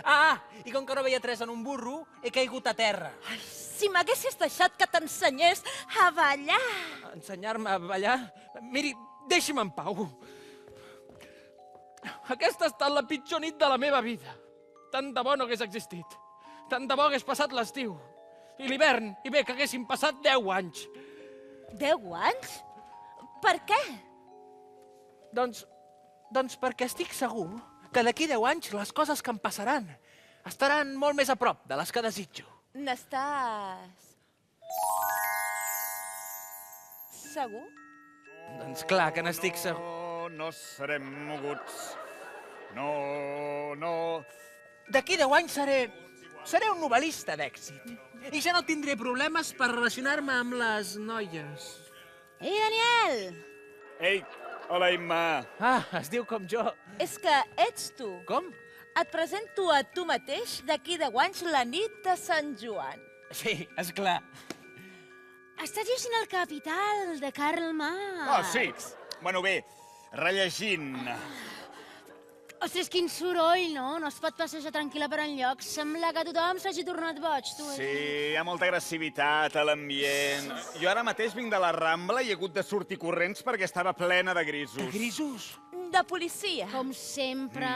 Ah, i com que no veia tres en un burro, he caigut a terra. Ai, si m'haguessis deixat que t'ensenyés a ballar. Ensenyar-me a ballar? Miri, deixi'm en pau. Aquesta ha estat la pitjor nit de la meva vida. Tant de bo no hagués existit. Tant de bo hagués passat l'estiu. I l'hivern, i bé, que haguessin passat 10 anys. 10 anys? Per què? Doncs perquè estic segur que d'aquí 10 anys les coses que em passaran estaran molt més a prop de les que desitjo. N'estàs segur? Doncs clar que n'estic segur. No serem moguts. No. D'aquí 10 anys seré un novel·lista d'èxit. I ja no tindré problemes per relacionar-me amb les noies. Ei, Daniel! Ei, hola, Imma. Ah, es diu com jo. És que ets tu. Com? Et presento a tu mateix d'aquí 10 anys la nit de Sant Joan. Sí, esclar. Estàs llegint El Capital, de Karl Marx. Sí. Bueno, bé, rellegint. Ostres, quin soroll, no? No es pot passejar tranquil·la per enlloc. Sembla que tothom s'hagi tornat boig, tu. Sí, hi ha molta agressivitat a l'ambient. Jo ara mateix vinc de la Rambla i he hagut de sortir corrents perquè estava plena de grisos. De grisos? De policia. Com sempre.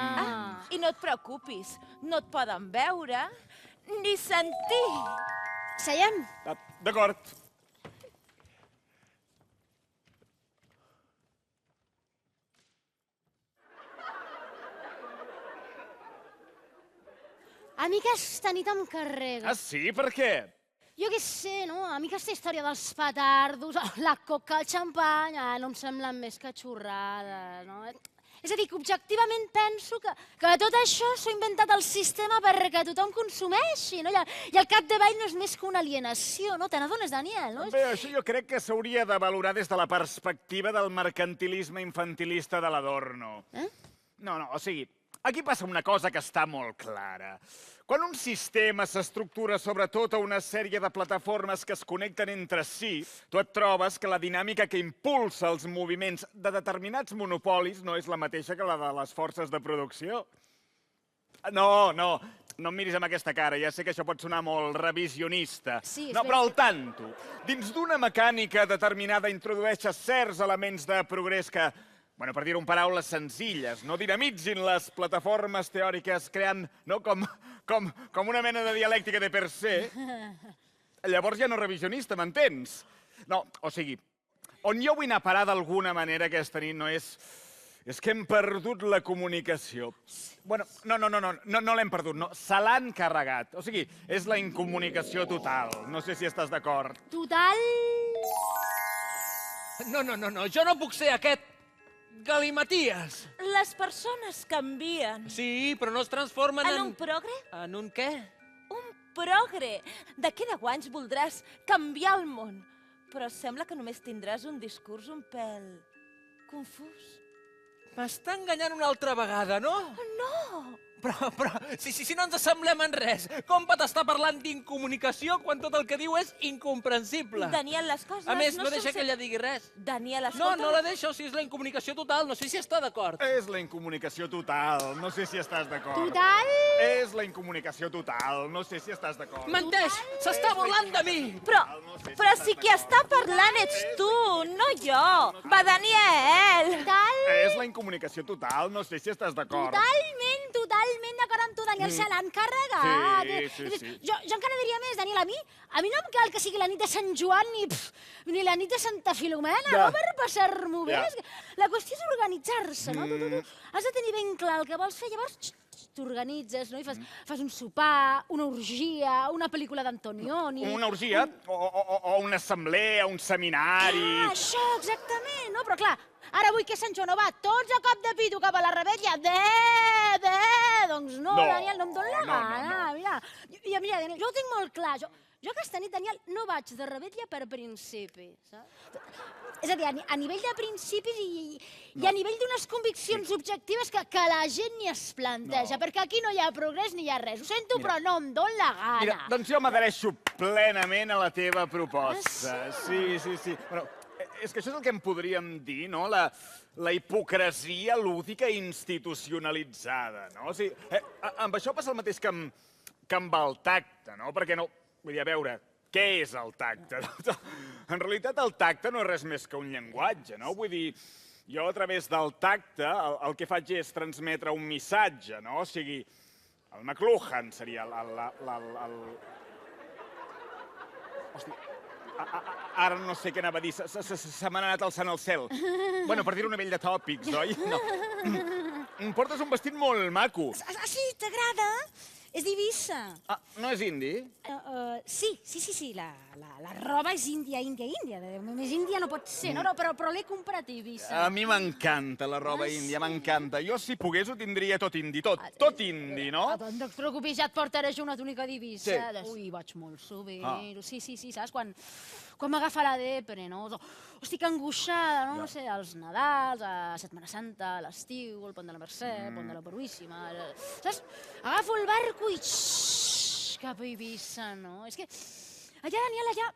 I no et preocupis, no et poden veure ni sentir. Seiem. D'acord. A mi aquesta nit em carrega. Sí? Per què? Jo què sé, no? A mi aquesta història dels petardos, la coca, el xampany, no em semblen més que xorrades, no? És a dir, que objectivament penso que tot això s'ho ha inventat el sistema perquè tothom consumeixi, no? I al capdavall no és més que una alienació, no? Te n'adones, Daniel, no? Bé, això jo crec que s'hauria de valorar des de la perspectiva del mercantilisme infantilista de l'Adorno. No, o sigui, aquí passa una cosa que està molt clara. Quan un sistema s'estructura sobretot a una sèrie de plataformes que es connecten entre si, tu et trobes que la dinàmica que impulsa els moviments de determinats monopolis no és la mateixa que la de les forces de producció. No em miris amb aquesta cara, ja sé que això pot sonar molt revisionista. Sí, no, però al tanto. Dins d'una mecànica determinada introdueixes certs elements de progrés que, bueno, per dir-ho en paraules senzilles, no dinamitzin les plataformes teòriques creant, no, com una mena de dialèctica de per se. Llavors ja no revisionista, m'entens? No, o sigui, on jo vull anar a parar d'alguna manera aquesta nit no és... És que hem perdut la comunicació. Bueno, no l'hem perdut, no, se l'han carregat. O sigui, és la incomunicació total. No sé si estàs d'acord. Total... No, jo no puc ser aquest galimaties. Les persones canvien. Sí, però no es transformen En un progre? En un què? Un progre. D'aquí 10 anys voldràs canviar el món. Però sembla que només tindràs un discurs un pèl confús. M'està enganyant una altra vegada, no? No! Però, si no ens assemblem en res, com pot estar parlant d'incomunicació quan tot el que diu és incomprensible? Daniel, les coses... A més, no deixa que ella digui res. Daniel, escolta... No la deixa, o sigui, és la incomunicació total, no sé si està d'acord. És la incomunicació total, no sé si estàs d'acord. Total? És la incomunicació total, no sé si estàs d'acord. Menteix! S'està burlant de mi! Però si qui està parlant ets tu, no jo. Va, Daniel! Total? És la incomunicació total, no sé si estàs d'acord. Totalment d'acord amb tu, Daniel, se l'han carregat. Sí. Jo encara diria més, Daniel, a mi no em cal que sigui la nit de Sant Joan ni la nit de Santa Filomena, no per passar-m'ho bé. La qüestió és organitzar-se, no? Tu has de tenir ben clar el que vols fer, llavors t'organitzes, no? I fas un sopar, una orgia, una pel·lícula d'Antonioni... Una orgia? O una assemblea, un seminari... Això, exactament, no? Però clar, ara vull que Sant Joan no va tots a cop de pito cap a la Rebetlla. Doncs no, Daniel, no em dóna la gana. Mira, Daniel, jo ho tinc molt clar. Jo aquesta nit, Daniel, no vaig de Rebetlla per principi, saps? És a dir, a nivell de principis i a nivell d'unes conviccions objectives que la gent ni es planteja, perquè aquí no hi ha progrés ni hi ha res. Ho sento, però no em dóna la gana. Mira, doncs jo m'adhereixo plenament a la teva proposta. Sí. Bueno, és que això és el que en podríem dir, no? La hipocresia lúdica institucionalitzada, no? O sigui, amb això passa el mateix que amb el tacte, no? Perquè no... Vull dir, a veure, què és el tacte? En realitat, el tacte no és res més que un llenguatge, no? Vull dir, jo a través del tacte el que faig és transmetre un missatge, no? O sigui, el McLuhan seria Hosti, ara no sé què anava a dir, se m'ha anat alçant al cel. Bueno, per dir-ho a nivell de tòpics, oi? No. Em portes un vestit molt maco. Sí, t'agrada? És d'Eivissa. Ah, no és indi? Sí, la roba és índia. Més índia no pot ser, no? Però l'he comprat a Eivissa. A mi m'encanta la roba índia, m'encanta. Jo, si pogués, ho tindria tot indi, tot indi, no? No et preocupis, ja et portaré jo una túnica d'Eivissa. Sí. Ui, vaig molt sovint. Sí, saps? Quan m'agafa la depre, no? Estic angoixada, no? No sé, als Nadals, a Setmana Santa, a l'estiu, el Pont de la Mercè, el Pont de la Peruíssima... Saps? Agafo el barco i cap a Eivissa, no? És que allà, Daniel, allà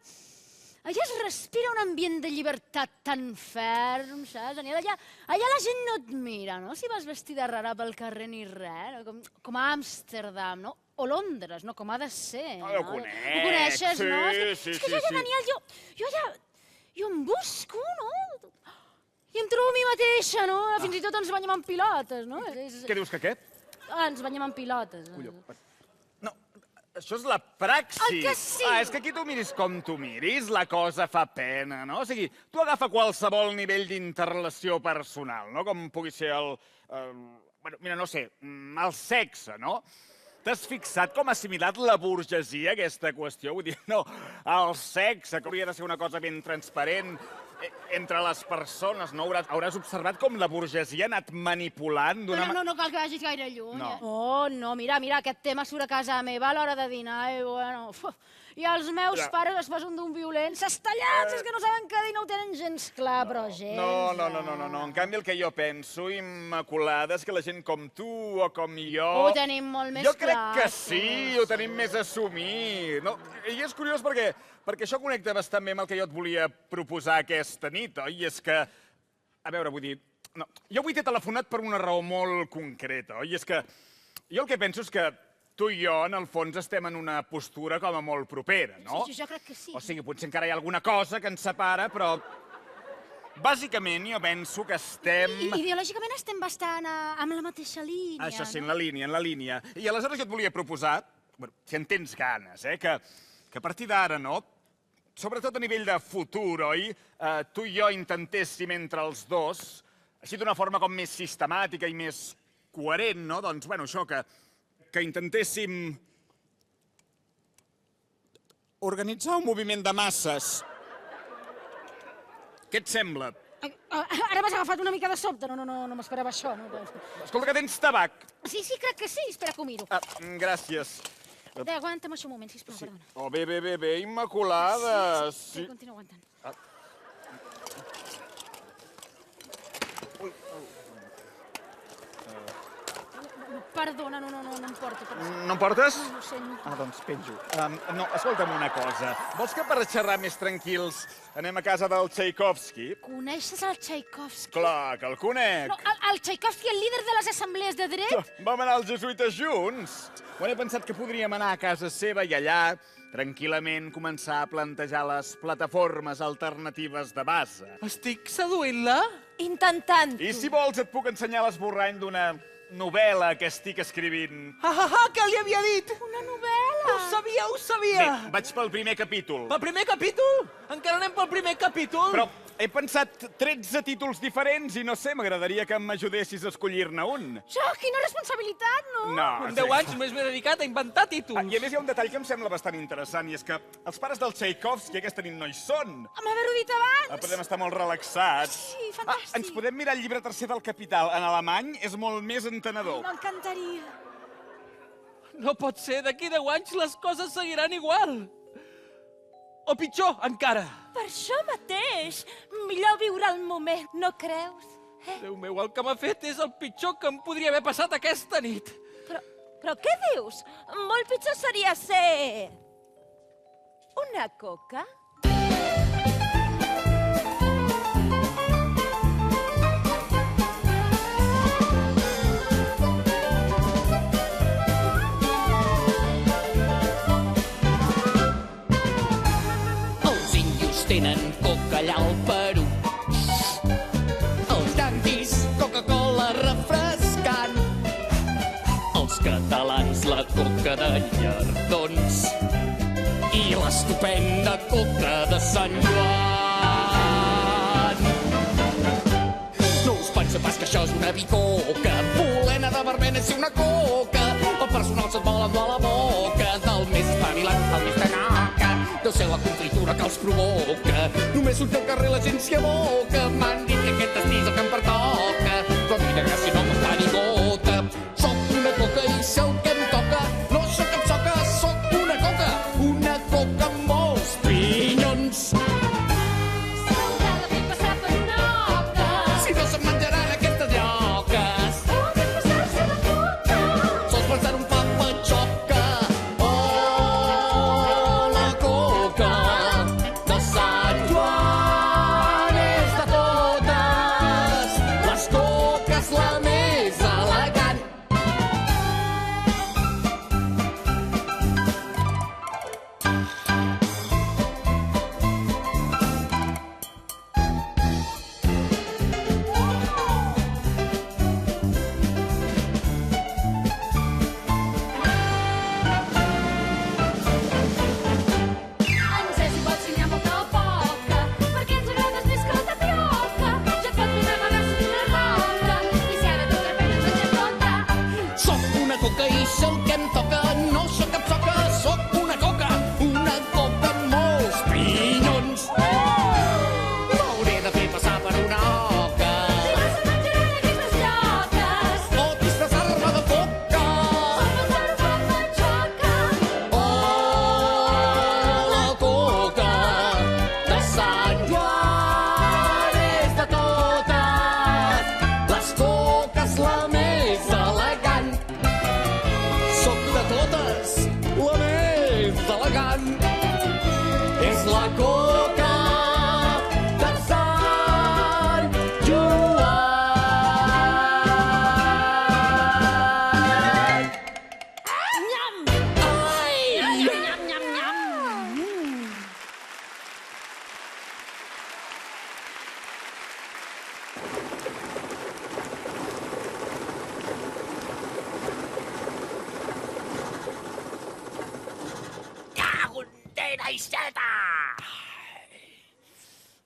es respira un ambient de llibertat tan ferm, saps? Daniel, allà la gent no et mira, no? Si vas vestida rara pel carrer ni res, no? Com a Amsterdam, no? O Londres, no? Com ha de ser, no? Ho conec, Ho coneixes, no? sí. És que allà, Daniel, jo em busco, no? I em trobo a mi mateixa, no? Fins i tot ens banyem amb pilotes, no? Què dius, que què? Ens banyem amb pilotes. No, això és la praxi. Oi que sí? És que aquí tu miris com tu miris, la cosa fa pena, no? O sigui, tu agafa qualsevol nivell d'interrelació personal, no? Com pugui ser bueno, mira, no sé, el sexe, no? T'has fixat com ha assimilat la burgesia aquesta qüestió? Vull dir, no, el sexe, que hauria de ser una cosa ben transparent entre les persones, no? Hauràs observat com la burgesia ha anat manipulant d'una... No cal que vagis gaire lluny. No. Oh, no, mira, aquest tema surt a casa meva a l'hora de dinar, i bueno... I els meus pares es posen d'un violent, s'estallats, és que no saben què dir, no ho tenen gens clar, però gens... No. En canvi, el que jo penso, Immaculada, és que la gent com tu o com jo... Ho tenim molt més clar. Jo crec que sí, ho tenim més assumit. No? I és curiós perquè això connecta bastant bé amb el que jo et volia proposar aquesta nit, oi? I és que... A veure, vull dir... No, jo avui t'he telefonat per una raó molt concreta, oi? I és que jo el que penso és que tu i jo, en el fons, estem en una postura com a molt propera, no? Sí, jo crec que sí. O sigui, potser encara hi ha alguna cosa que ens separa, però... Bàsicament, jo penso que estem... Ideològicament estem bastant amb la mateixa línia. Això sí, en la línia. I aleshores jo et volia proposar, bueno, si en tens ganes, que a partir d'ara, no? Sobretot a nivell de futur, oi? Tu i jo intentéssim entre els dos, així d'una forma com més sistemàtica i més coherent, no? Doncs, bueno, això, que intentéssim organitzar un moviment de masses. Què et sembla? Ara m'has agafat una mica de sobte, no m'esperava això. Escolta, que tens tabac. Sí, crec que sí, espera que ho miro. Gràcies. Aguanta'm això un moment, sisplau, perdona. Oh, bé, Immaculada. Sí, continua aguantant. Perdona, no em porto. No em portes? No ho sento. Doncs penjo. No, escolta'm una cosa. Vols que per xerrar més tranquils anem a casa del Tchaikovsky? Coneixes el Tchaikovsky? Clar que el conec. No, el Tchaikovsky, el líder de les assemblees de dret? Vam anar als jesuïtes junts. Quan he pensat que podríem anar a casa seva i allà, tranquil·lament, començar a plantejar les plataformes alternatives de base. Estic seduint-la? Intentant-ho. I si vols et puc ensenyar l'esborrany d'una novel·la que estic escrivint. Què li havia dit? Una novel·la! Ho sabia! Bé, vaig pel primer capítol. Pel primer capítol? Encara anem pel primer capítol? Però he pensat 13 títols diferents i no sé, m'agradaria que m'ajudessis a escollir-ne un. Jo, quina responsabilitat, no? No. En 10 anys només m'he dedicat a inventar títols. I a més hi ha un detall que em sembla bastant interessant, i és que els pares del Tchaikovsky aquesta nit no hi són. M'haver-ho dit abans. Podem estar molt relaxats. Sí, fantàstic. Ens podem mirar el llibre tercer del Capital. En alemany és molt més entenedor. M'encantaria. No pot ser, d'aquí 10 anys les coses seguiran igual. O pitjor, encara. Per això mateix, millor viure el moment, no creus? Déu meu, el que m'ha fet és el pitjor que em podria haver passat aquesta nit. Però què dius? Molt pitjor seria ser... una coca? Tenen coca allà al Perú. Els yanquis, Coca-Cola refrescant. Els catalans, la coca de llardons. I l'estupenda coca de Sant Joan. No us penseu pas que això és una bicoca. Polena de vermell és una coca. O personal se't volen de la boca, del més espavilat al més tanaca. Deu ser la confitura que els provoca. Només surti al carrer la gent s'hi aboca. M'han dit que aquest estiu és el que em pertoca, però mira que si no me'n fa ni gota. Soc una coca i sé el que em toca. No soc cap soca, soc una coca amb molts pinyons. Si no se'n menjaran aquestes lloques, sols pensar un papatxoca. Oh, la coca de Sant Joan és de totes les coques la més elegant. No sé si pots signar molta o poca, perquè ens agrades més que la tapioca. Ja et pot donar bagaços d'una roca, i si ara tot de pena ens deixem comptar. Soc una coca i sé el que em toca. No soc cap soca, soc una coca amb molts pinyons. M'hauré de fer passar per una oca Si no se'n menjaran aquestes lloques, o disfressar-me de coca. sols pensar un papatxoca. Oh, la coca de Sant Joan és de totes les coques la més elegant. Soc de totes la més elegant. És la coca de Sant Joan. Nyam! Ai! Nyam, nyam, nyam! Cago en tena i seta!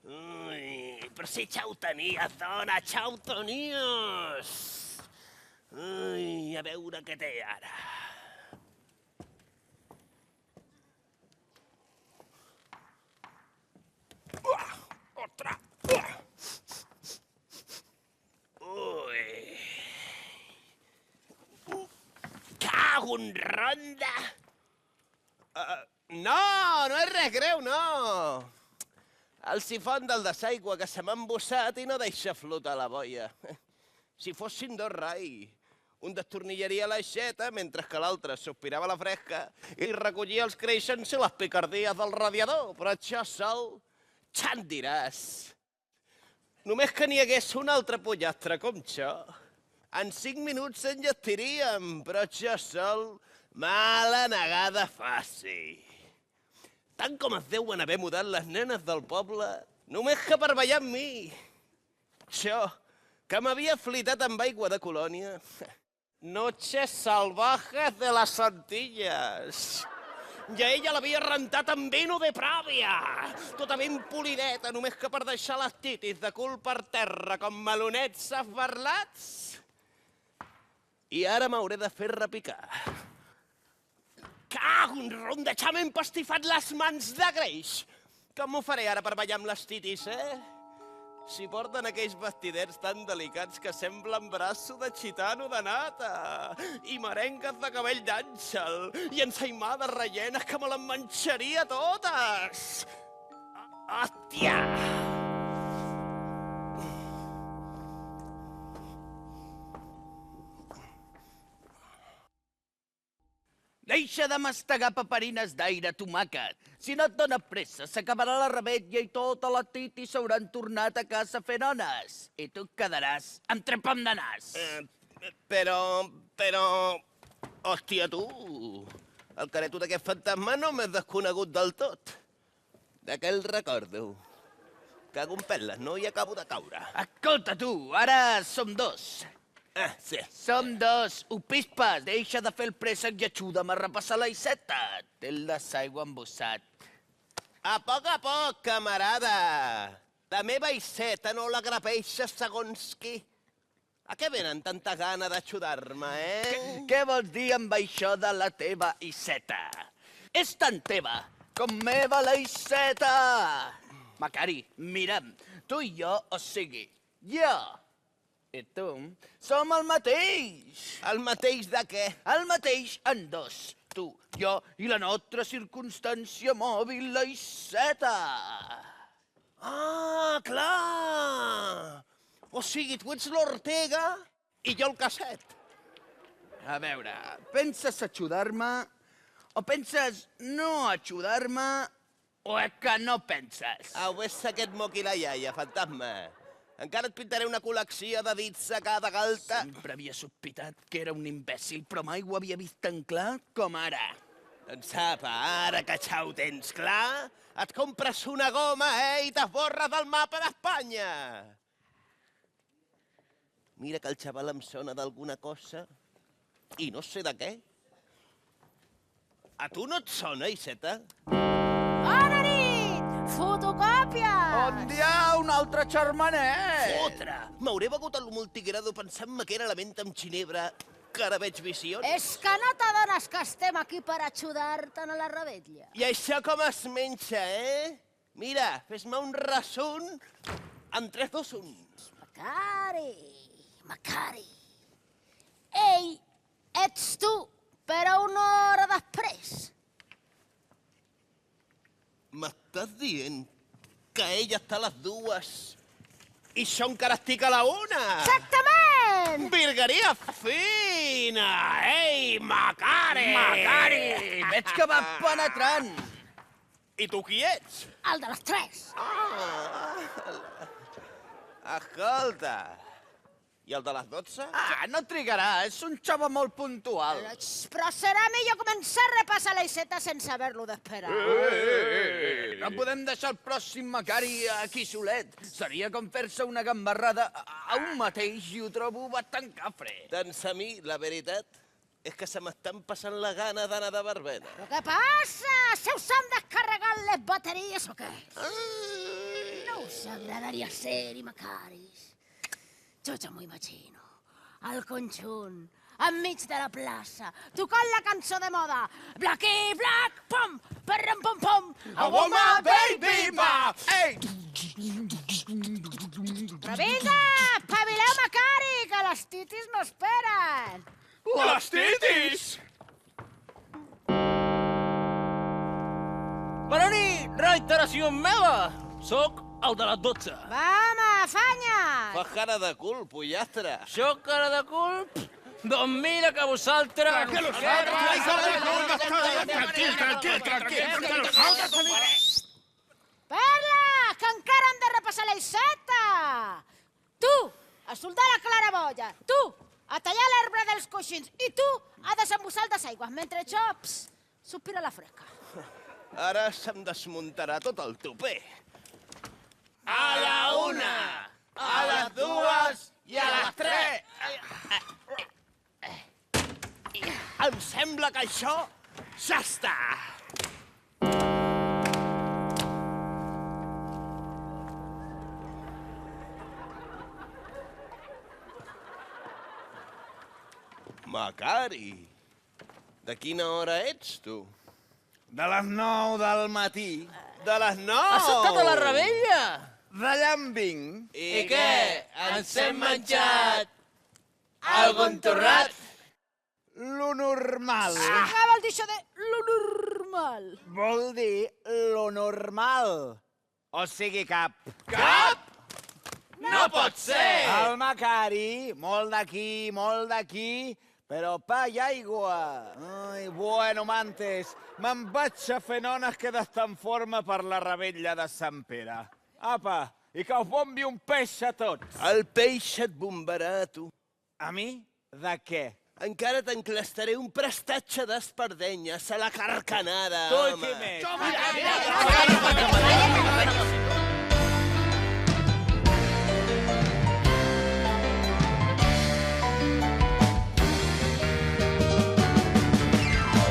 Ui, però si ja ho tenies, dona, ja ho tenies! Ui, a veure què té ara. Otra! Ui! Cago en ronda! No, no és res greu, no. El sifon del desaigua que se m'ha embossat i no deixa flotar la boia. Si fossin dos rai, un destornillaria l'aixeta mentre que l'altre sospirava la fresca i recollia els creixents i les picardies del radiador. Però això sol, ja en diràs. Només que n'hi hagués un altre pollastre com jo, en 5 minuts s'enllestiríem, però això sol, mala negada faci. Tant com es deuen haver mudat les nenes del poble, només que per ballar amb mi. Jo, que m'havia flitat amb aigua de colònia. Noches salvajes de las Antilles. I a ella l'havia rentat amb vino de pràvia, tota ben polideta, només que per deixar les titis de cul per terra com melonets esbarlats. I ara m'hauré de fer repicar. Cago en ronda, ja m'he empastifat les mans de greix. Com m'ho faré ara per ballar amb les titis, Si porten aquells vestiders tan delicats que semblen braço de gitano de nata, i merengues de cabell d'àngel, i ensaïmades rellenes que me les menjaria totes. Hòstia! Deixa de mastegar paperines d'aire, tomàquet. Si no et dóna pressa, s'acabarà la rebetlla i tota la titi s'hauran tornat a casa fent ones. I tu et quedaràs amb trepam de nas. Però... Hòstia, tu! El careto d'aquest fantasma no m'és desconegut del tot. De què el recordo? Cago en perles, no hi acabo de caure. Escolta, tu, ara som dos. Ah, sí. Som dos. Upispes, deixa de fer el préssec i ajuda'm a repassar la iceta. Té el desaigua embossat. A poc, camarada. La meva iceta no la grapeixa segons qui. A què venen tanta gana d'ajudar-me, Què vols dir amb això de la teva Iceta? És tan teva com meva la Iceta! Macari, mira'm, tu i jo, o sigui, jo i tu, som el mateix! El mateix de què? El mateix en dos. Tu, jo i la nostra circumstància mòbil, la Iceta. Ah, clar! O sigui, tu ets l'Ortega i jo el Casset. A veure, penses ajudar-me o penses no ajudar-me o és que no penses? Au, és aquest moc i la iaia, fantasma. Encara et pintaré una col·lecció de dits a cada galta. Sempre havia sospitat que era un imbècil, però mai ho havia vist tan clar com ara. Doncs apa, ara que ja ho tens clar, et compres una goma, i t'esborres del mapa d'Espanya. Mira que el xaval em sona d'alguna cosa i no sé de què. A tu no et sona, Iceta? Bona nit! Fotocòpies! On hi ha un altre xermanet? Fotre! M'hauré begut el multigrado pensant-me que era la menta amb ginebra, que ara veig visions. És que no t'adones que estem aquí per ajudar-te a la rebetlla? I això com es menja, Mira, fes-me un resum amb 3, 2, 1. Macari. Ei, ets tu, però una hora després. M'estàs dient que ella està a les 2 i jo encara estic a la 1? Exactament! Virgueria fina! Ei, Macari! Macari! Veig que va penetrant. I tu qui ets? El de les 3. Escolta, i el de les 12? No trigarà, és un xava molt puntual. Però serà millor començar a repassar la Iceta sense haver-lo d'esperar. No podem deixar el pròxim Macari aquí solet. Seria com fer-se una gambarrada a un mateix i ho trobo bastant cafre. Doncs a mi, la veritat, és que se m'estan passant la gana d'anar de barbena. Però què passa? Se us han descarregat les bateries o què? No us agradaria ser-hi, Macaris? Jo ja m'ho imagino. Al conjunt, enmig de la plaça, tocant la cançó de moda. Blacky, black, pom, perram, pom, pom. I want my baby, ma! Ei! Però vinga, espavileu, Macari, que les titis no esperen. Les titis! Bona nit, reiteració meva! Soc el de les 12. Vama, afanya! Fa cara de cul, pollastre. Jo, cara de cul? Doncs mira que vosaltres... Perla, que encara hem de repassar la Iceta! Tu, a soldar la claraboia. Tu, a tallar l'herba dels coixins. I tu, a desembussar les aigües, mentre jo, sospira la fresca. Ara se'm desmuntarà tot el tupé. A la 1, a les 2 i a les 3. Em sembla que això ja està. Macari, de quina hora ets, tu? De les 9 del matí. De les 9! Has estat a la rebella? D'allà en vinc. I què? Ens hem menjat algun torrat? Lo normal. Què vol dir això de lo normal? Vol dir lo normal. O sigui, cap. Cap? No pot ser! El Macari, molt d'aquí, però pa i aigua. Ai, bueno, mantes, me'n vaig a fer nones que d'estar en forma per la rebella de Sant Pere. Apa, i que us bombi un peix a tots. El peix et bombarà, tu. A mi? De què? Encara t'enclastaré un prestatge d'espardenyes a la carcanada, Tu i home. qui més?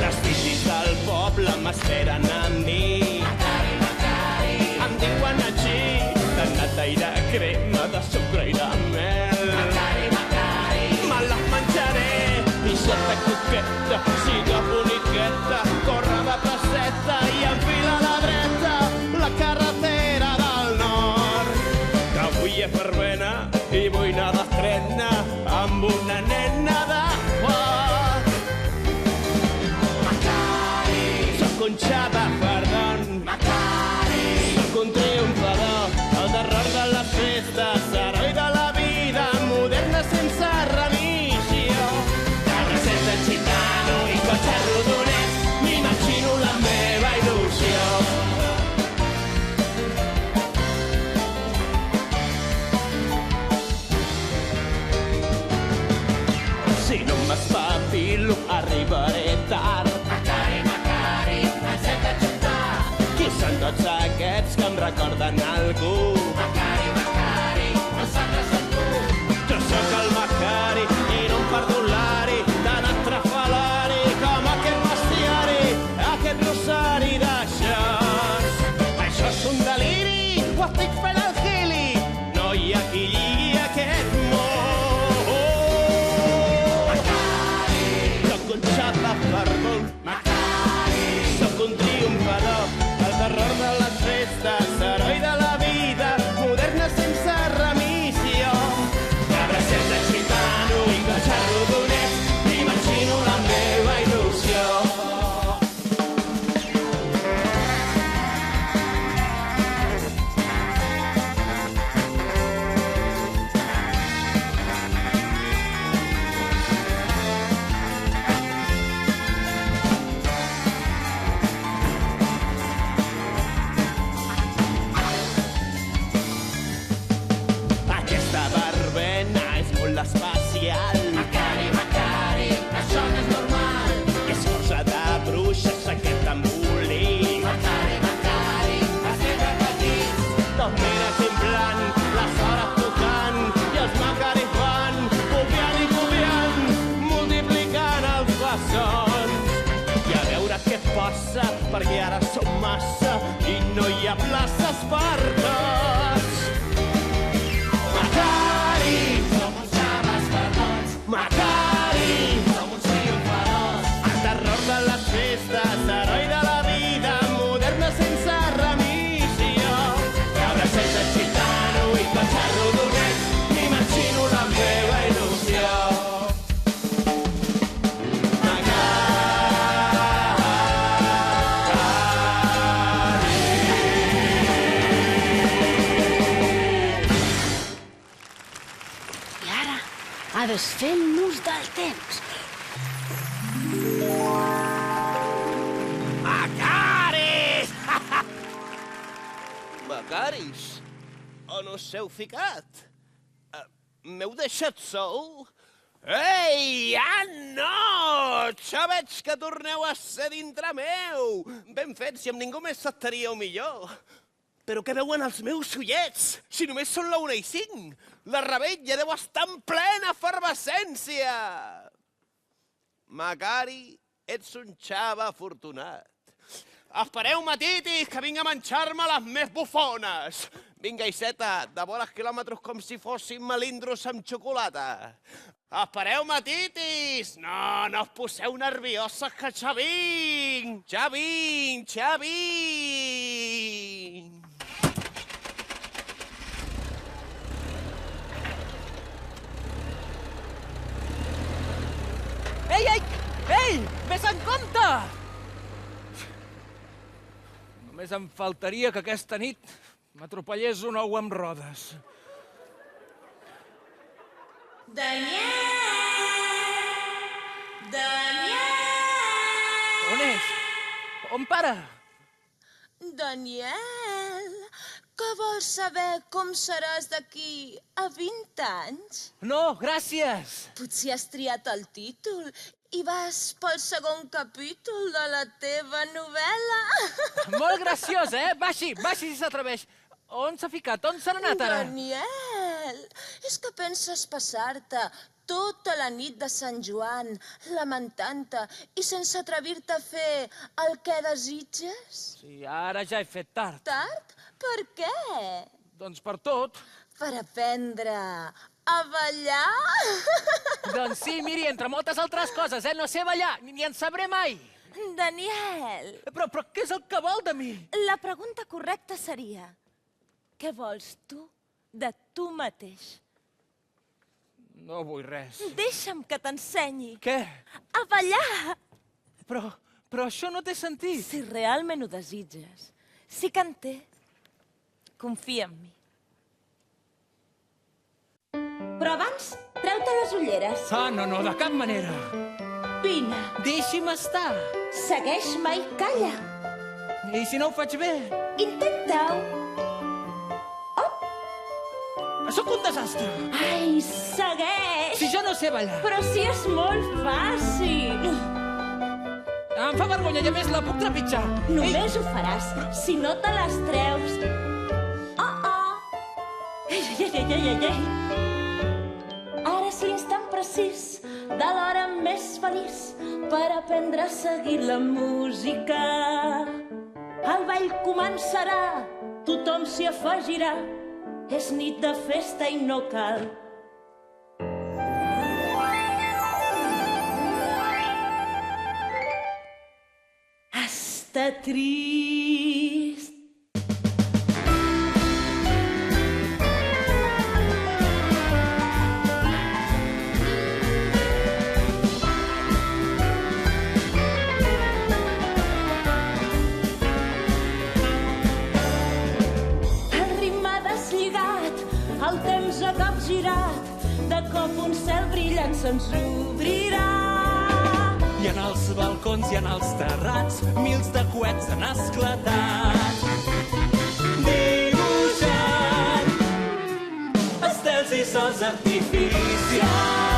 Les titis del poble m'esperen a mi. Em diuen així, de nata i de crema, de sucre i de mel. boniqueta, siga boniqueta, corre de passeta i enfila a la dreta la carretera del nord. Que avui és verbena i vull anar d'estrena amb una nena de foc. Macari! Soc un xava perdón. Macari! Soc un triomfador, el terror de les festes, heroi de la vida, moderna sense remissió. Cabracet de gitano i cotxe rodonet, m'imagino la meva il·lusió. Si no m'espavilo, arribaré tard. Macari, Macari, ens hem d'ajuntar. Qui són tots aquests que em recorden algú? Macari, Macari, nosaltres som tu. Jo sóc el Macari i no em perdo l'ari, tan estrafalari com aquest bestiari, aquest rosari d'aixòs. Això és un deliri, ho estic fent al gili, no hi ha qui lligui aquest món. Macari! Soc un xapa perdó. Macari! Soc un triomfador, el terror de les festes, heroi de la vida, moderna sense remissió. Cabracet de gitano i cotxe rodonet, m'imagino la meva il·lusió. Aquesta verbena és molt especial. Macari, Macari, això no és normal. És cosa de bruixes aquest embolic. Macari, Macari, estem repetits. Doncs mira quin plan, les hores tocant i els macaris van copiant i copiant, multiplicant els bessons. I a veure què passa, perquè ara som massa i no hi ha places per tots. Macari! Som uns xaves perdons. Macari! Som uns triomfadors. El terror de les festes, heroi de la vida, moderna sense remissió. Cabracet de gitano i cotxe rodonet, m'imagino la meva il·lusió. I ara ha desfent-nos del temps. Macaris! Macaris? On us heu ficat? M'heu deixat sol? Ei, no! Ja veig que torneu a ser dintre meu! Ben fet, si amb ningú més s'estaríeu millor. Però què veuen els meus ullets? Si només són la 1:05! La rebella deu estar en plena efervescència! Macari, ets un xava afortunat. Espereu-me, titis, que vinc a menjar-me les més bufones. Vinga, Iceta, de voles quilòmetres com si fossin melindros amb xocolata. Espereu-me, titis! No, no us poseu nervioses, que ja vinc! Ja vinc, ja vinc! Ei, ei! Ei! Ves en compte! Només em faltaria que aquesta nit m'atropellés un ou amb rodes. Daniel! Daniel! On és? On para? Daniel, que vols saber com seràs d'aquí a 20 anys? No, gràcies. Potser has triat el títol i vas pel segon capítol de la teva novel·la. Molt graciós, eh? Baixi si s'atreveix. On s'ha ficat? On s'ha anat ara? Daniel, és que penses passar-te tota la nit de Sant Joan lamentant-te i sense atrevir-te a fer el que desitges? Sí, ara ja he fet tard. Tard? Per què? Doncs per tot. Per aprendre A ballar? Doncs sí, miri, entre moltes altres coses, no sé ballar, ni en sabré mai. Daniel... Però què és el que vol de mi? La pregunta correcta seria... Què vols tu de tu mateix? No vull res. Deixa'm que t'ensenyi. Què? A ballar! Però això no té sentit. Si realment ho desitges, sí que en té. Confia en mi. Però abans, treu-te les ulleres. Ah, no, de cap manera. Vine. Deixi'm estar. Segueix-me i calla. I si no ho faig bé? Intenta-ho. Sóc un desastre. Ai, segueix. Si jo no sé ballar. Però si és molt fàcil. Em fa vergonya i a més la puc trepitjar. Només ho faràs si no te les treus. Ei. Ara és l'instant precís de l'hora més feliç per aprendre a seguir la música. El ball començarà, tothom s'hi afegirà. És nit de festa i no cal. Està trist. El temps ha capgirat, de cop un cel brillant se'ns obrirà. I en els balcons i en els terrats, mils de coets han esclatat. Dibuixant estels i sols artificials.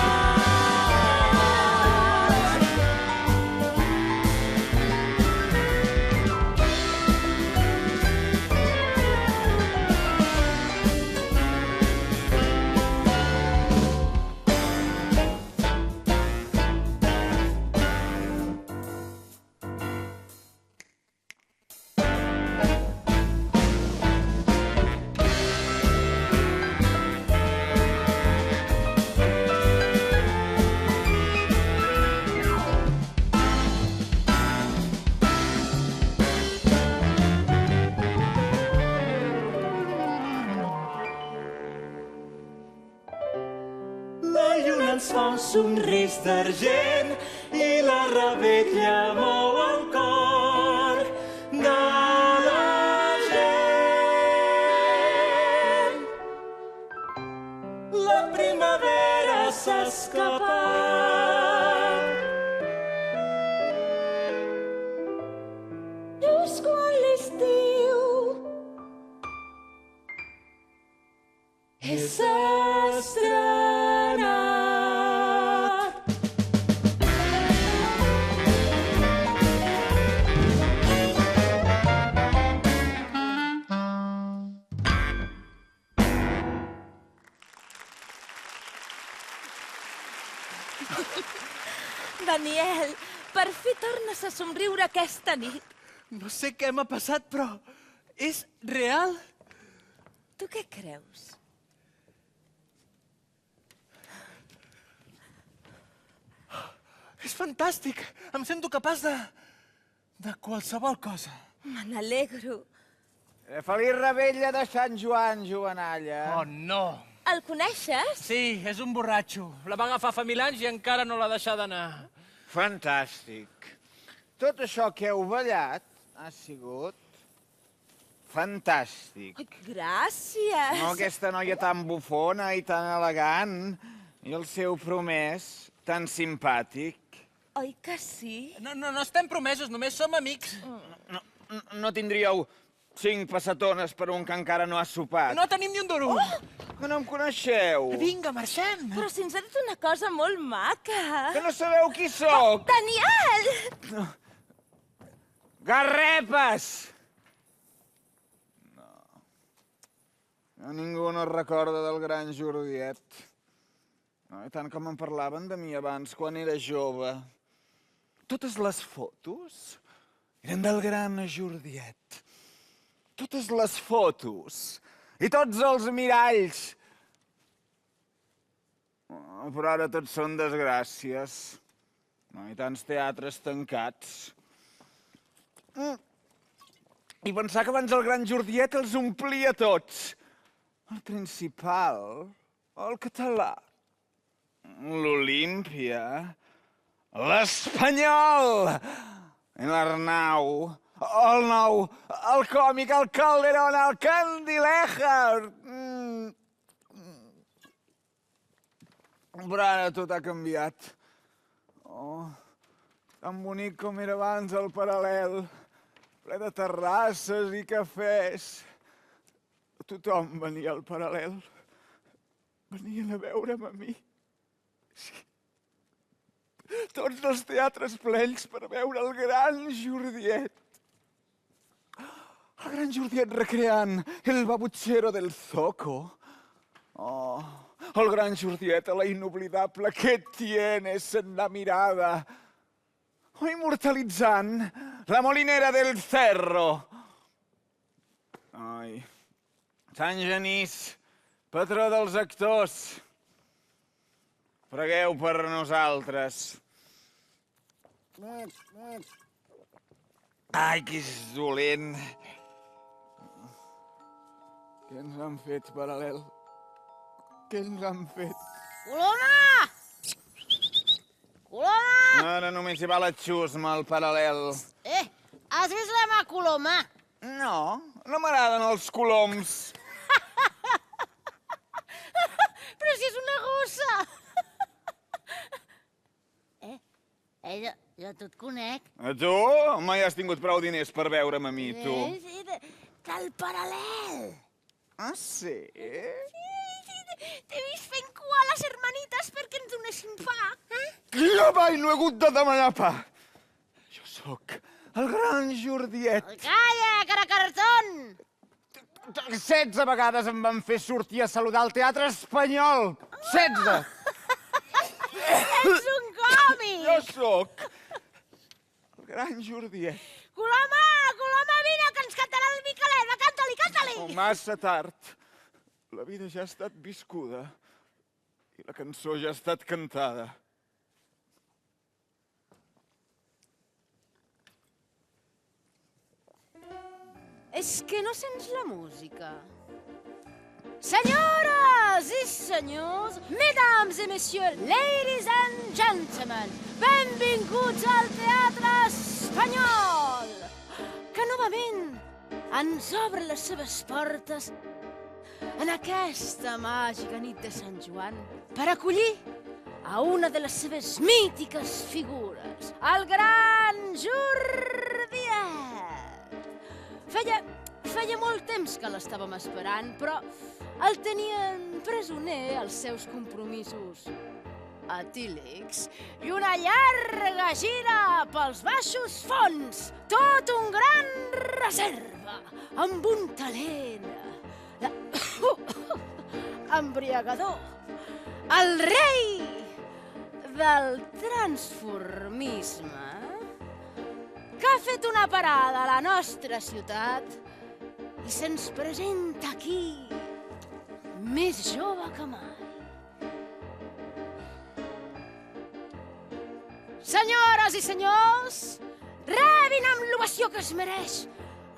Ens fa un somrís d'argent i la revetlla mou el cor de la gent. La primavera s'ha escapat. Just quan l'estiu és estrenat. Daniel, per fi tornes a somriure aquesta nit. No sé què m'ha passat, però és real. Tu què creus? És fantàstic. Em sento capaç de qualsevol cosa. Me n'alegro. Feliç Rebella de Sant Joan, Joanalla. Oh, no. El coneixes? Sí, és un borratxo. La va agafar fa 1000 anys i encara no l'ha deixat anar. Fantàstic. Tot això que heu ballat ha sigut fantàstic. Gràcies. No, aquesta noia tan bufona i tan elegant i el seu promès tan simpàtic. Oi que sí? No estem promesos, només som amics. No tindríeu 5 passatones per un que encara no ha sopat? No tenim ni un duro. Que no em coneixeu? Vinga, marxem. Però si ens ha dit una cosa molt maca. Que no sabeu qui sóc? Daniel! Garrepes! No. Ningú no recorda del gran Jordiet. No, i tant com em parlaven de mi abans, quan era jove. Totes les fotos eren del gran Jordiet. Totes les fotos i tots els miralls Però ara tots són desgràcies. No, i tants teatres tancats. I pensar que abans el Gran Jordiet els omplia tots. El Principal, el Català, l'Olímpia, l'Espanyol, l'Arnau, el Nou, el Còmic, el Calderón, el Candilejas. Però ara tot ha canviat. Oh, tan bonic com era abans el Paral·lel, ple de terrasses i cafès. Tothom venia al Paral·lel. Venien a veure'm a mi. Sí. Tots els teatres plens per veure el Gran Jordiet. El Gran Jordiet recreant el babuchero del Zoco. Oh, el Gran Jordiet a la inoblidable que tienes en la mirada. O immortalitzant la molinera del Cerro. Ai, Sant Genís, patró dels actors. Pregueu per nosaltres. Ai, que és dolent. Què ens han fet, Paral·lel? Què ens han fet? Coloma! Coloma! Ara només hi va la xusma, al Paral·lel. Has vist la mà coloma? No, no m'agraden els coloms. Però si és una gossa! Jo tu et conec. A tu? Mai has tingut prou diners per veure'm a mi, tu. Sí, del Paral·lel. Ah, sí? T'he vist fent cua a les hermanites perquè ens donessin pa. Jo mai no he hagut de demanar pa. Jo sóc el Gran Jordiet. Calla, caracartón! 16 vegades em van fer sortir a saludar al Teatre Espanyol. 16! Ets un còmic! Jo sóc el Gran Jordiet. Coloma, vine, que ens cantarà el Micaleda. Canta-li! Oh, massa tard. La vida ja ha estat viscuda i la cançó ja ha estat cantada. És que no sents la música. Senyores i senyors, mesdames et messieurs, ladies and gentlemen, benvinguts al Teatre Espanyol, que novament ens obre les seves portes en aquesta màgica nit de Sant Joan per acollir a una de les seves mítiques figures, el Gran Jordiet. Feia molt temps que l'estàvem esperant, però el tenien presoner als seus compromisos etílics i una llarga gira pels baixos fons, tot un gran reserva, amb un talent embriagador, el rei del transformisme, que ha fet una parada a la nostra ciutat i se'ns presenta aquí més jove que mai. Senyores i senyors, rebin amb l'ovació que es mereix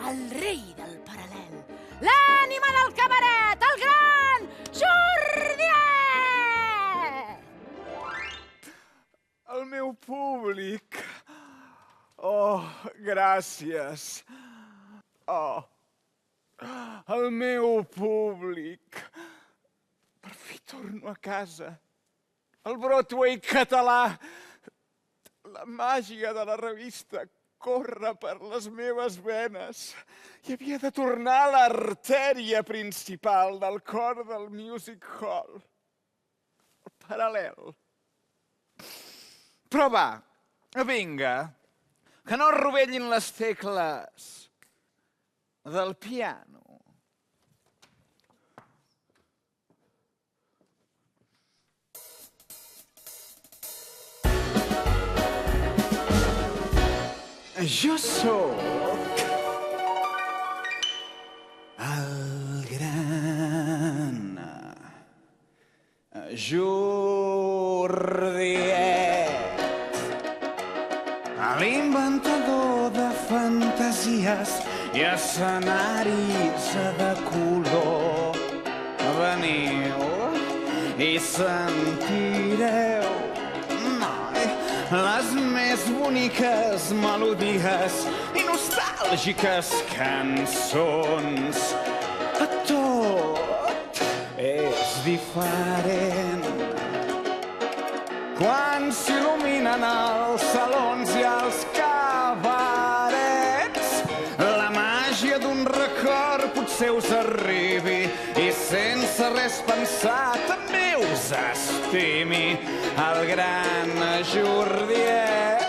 el rei del Paral·lel, l'ànima del cabaret, el Gran Jordiet! El meu públic. Oh, gràcies. Oh, el meu públic. Per fi torno a casa. El Broadway català. La màgia de la revista corre per les meves venes. I havia de tornar a l'artèria principal del cor del Music Hall. El Paral·lel. Però va, vinga, que no rovellin les tecles del piano. Jo sóc el Gran Jordiet. Jordiet. L'inventador de fantasies i escenaris de color. Veniu i sentireu les més boniques melodies i nostàlgiques cançons. Tot és diferent quan s'il·luminen els salons i els cabarets. La màgia d'un record potser us arribi i sense res pensar també us estimi el gran Jordiet.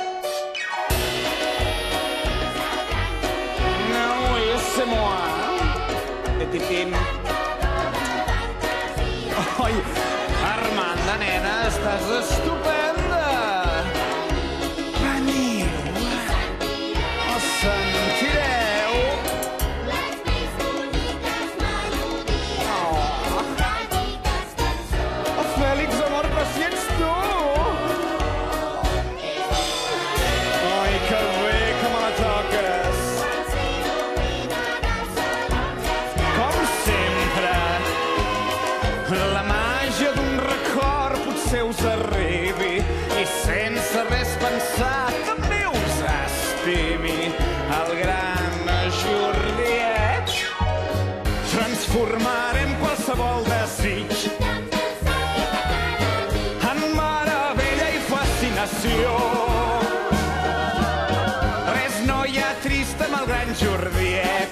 No, c'est moi. Titim. Oi, Armanda, nena, estàs estupenda. Veniu, sentireu. Fèlix, amor, però si ets tu! Ai, que bé que me la toques! Com sempre, la màgia d'un record potser us arribi i sense res pensar també us estimi el gran Jordiet. Transformarem qualsevol desig en meravella i fascinació. Res no hi ha trist amb el gran Jordiet.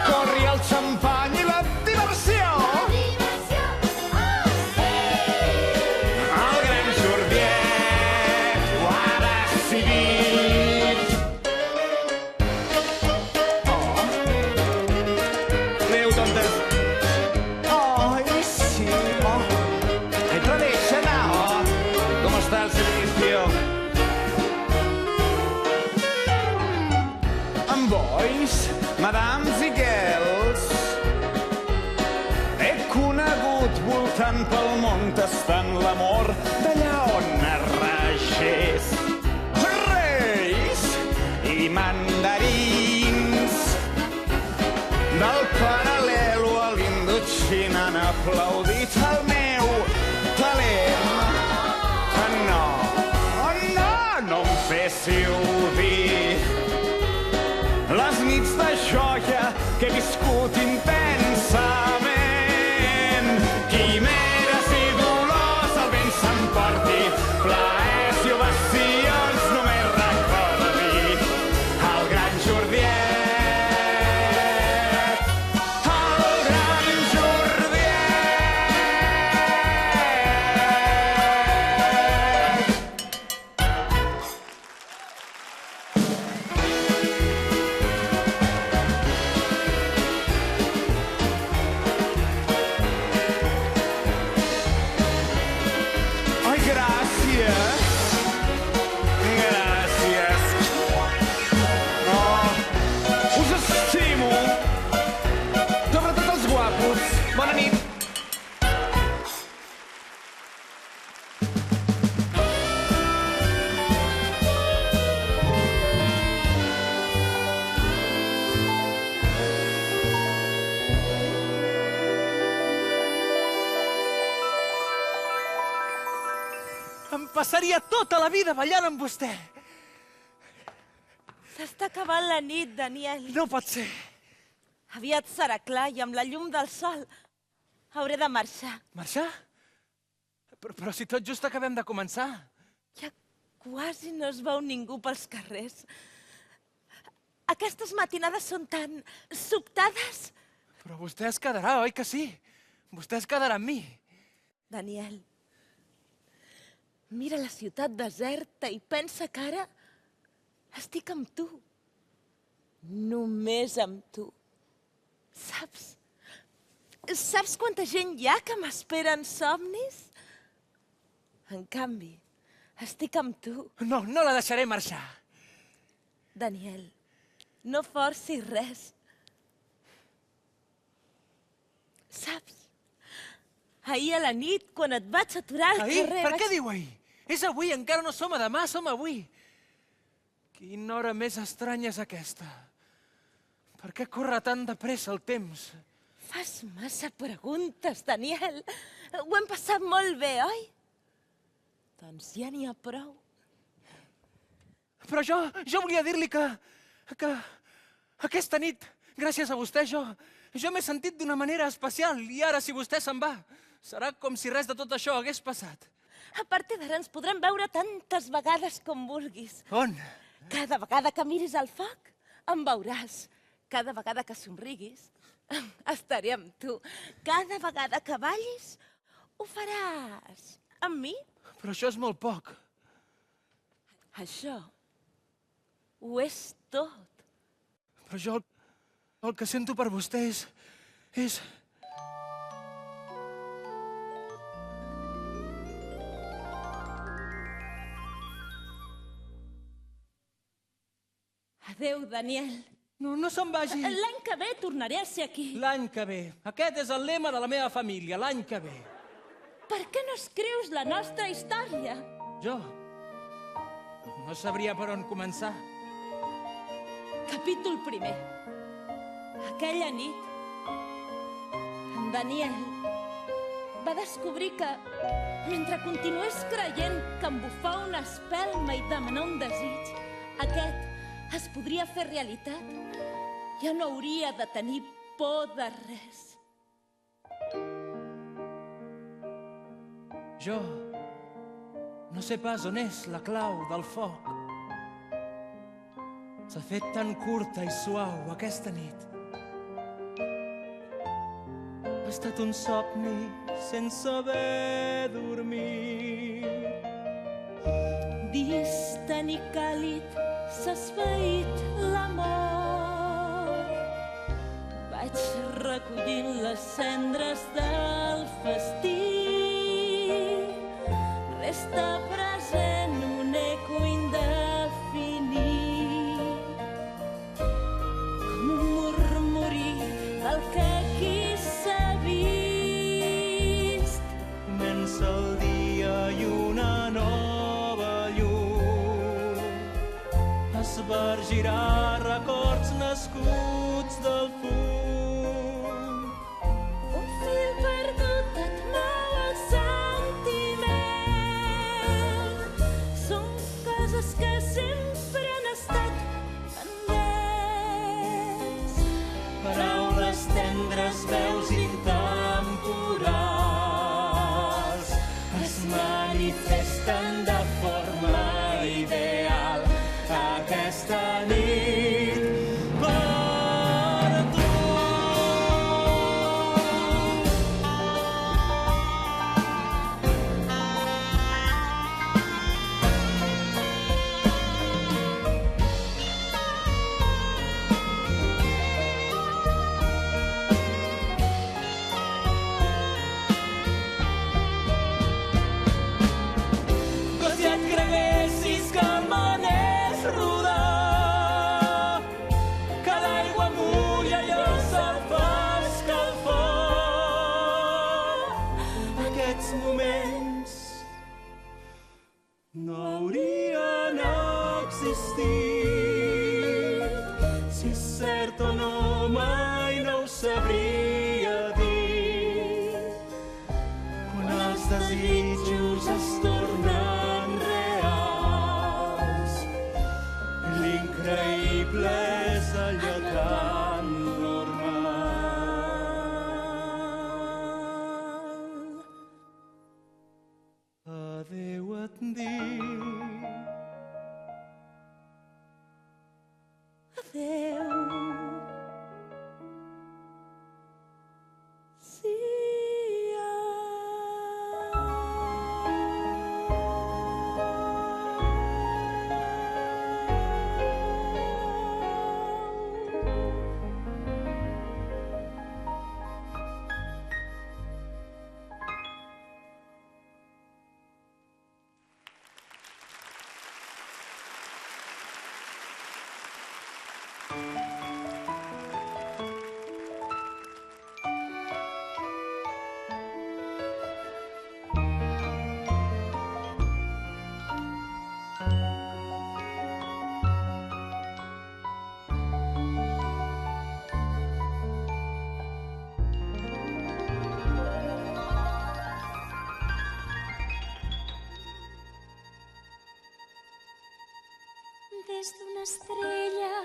Corri el xampany i la diversió. El gran Jordiet ho ha decidit. Leo, ¿dónde? Ay, sí, Ay, tradicional. ¿Cómo está el servicio? Amb bois, madams i girls, he conegut voltant pel món tastant l'amor d'allà on es regés. Reis i mandarins del paral·lelo a l'Indoxina han aplaudit el meu talent. No, no, no em féssiu dir les nits de joia que he viscut intensament. Quimeres i dolors el vent s'emporti, plaers i ovacions només recordi el gran Jordiet. El gran Jordiet. Ai, gràcies. Gràcies. Oh, us estimo. Sobretot els guapos. Bona nit. Em passaria tota la vida ballant amb vostè. S'està acabant la nit, Daniel. No pot ser. Aviat serà clar i amb la llum del sol hauré de marxar. Marxar? Però si tot just acabem de començar. Ja quasi no es veu ningú pels carrers. Aquestes matinades són tan sobtades. Però vostè es quedarà, oi que sí? Vostè es quedarà amb mi. Daniel, mira la ciutat deserta i pensa que ara estic amb tu. Només amb tu. Saps? Saps quanta gent hi ha que m'espera en somnis? En canvi, estic amb tu. No, no la deixaré marxar. Daniel, no forcis res. Saps? Ahir a la nit, quan et vaig aturar al Ahir? carrer... Per què diu ahir? És avui, encara no som a demà, som avui. Quina hora més estranya és aquesta? Per què corre tan de pressa el temps? Fas massa preguntes, Daniel. Ho hem passat molt bé, oi? Doncs ja n'hi ha prou. Però jo volia dir-li que aquesta nit, gràcies a vostè, jo m'he sentit d'una manera especial i ara, si vostè se'n va, serà com si res de tot això hagués passat. A partir d'ara ens podrem veure tantes vegades com vulguis. On? Cada vegada que miris al foc, em veuràs. Cada vegada que somriguis, estaré amb tu. Cada vegada que ballis, ho faràs amb mi. Però això és molt poc. Això ho és tot. Però jo el que sento per vostè és... Adéu, Daniel. No se'n vagi. L'any que ve tornaré a ser aquí. L'any que ve. Aquest és el lema de la meva família, l'any que ve. Per què no escrius la nostra història? Jo no sabria per on començar. Capítol 1. Aquella nit, en Daniel va descobrir que, mentre continués creient que embufar una espelma i demanar un desig, aquest es podria fer realitat, ja no hauria de tenir por de res. Jo no sé pas on és la clau del foc. S'ha fet tan curta i suau aquesta nit. Ha estat un somni sense haver dormit. Distant i càlid s'ha esvaït l'amor. Vaig recollint les cendres del festí. Resta present un eco indefinit, com un murmurí del que aquí s'ha vist. Comença el dia i una nova llum esbargirà records nascuts del fum. Un fil perdut et mou el sentiment. Són coses que sempre han estat pendents. Paraules tendres, veus intemporals es manifesten de forma ideal aquesta nit per tu. estrella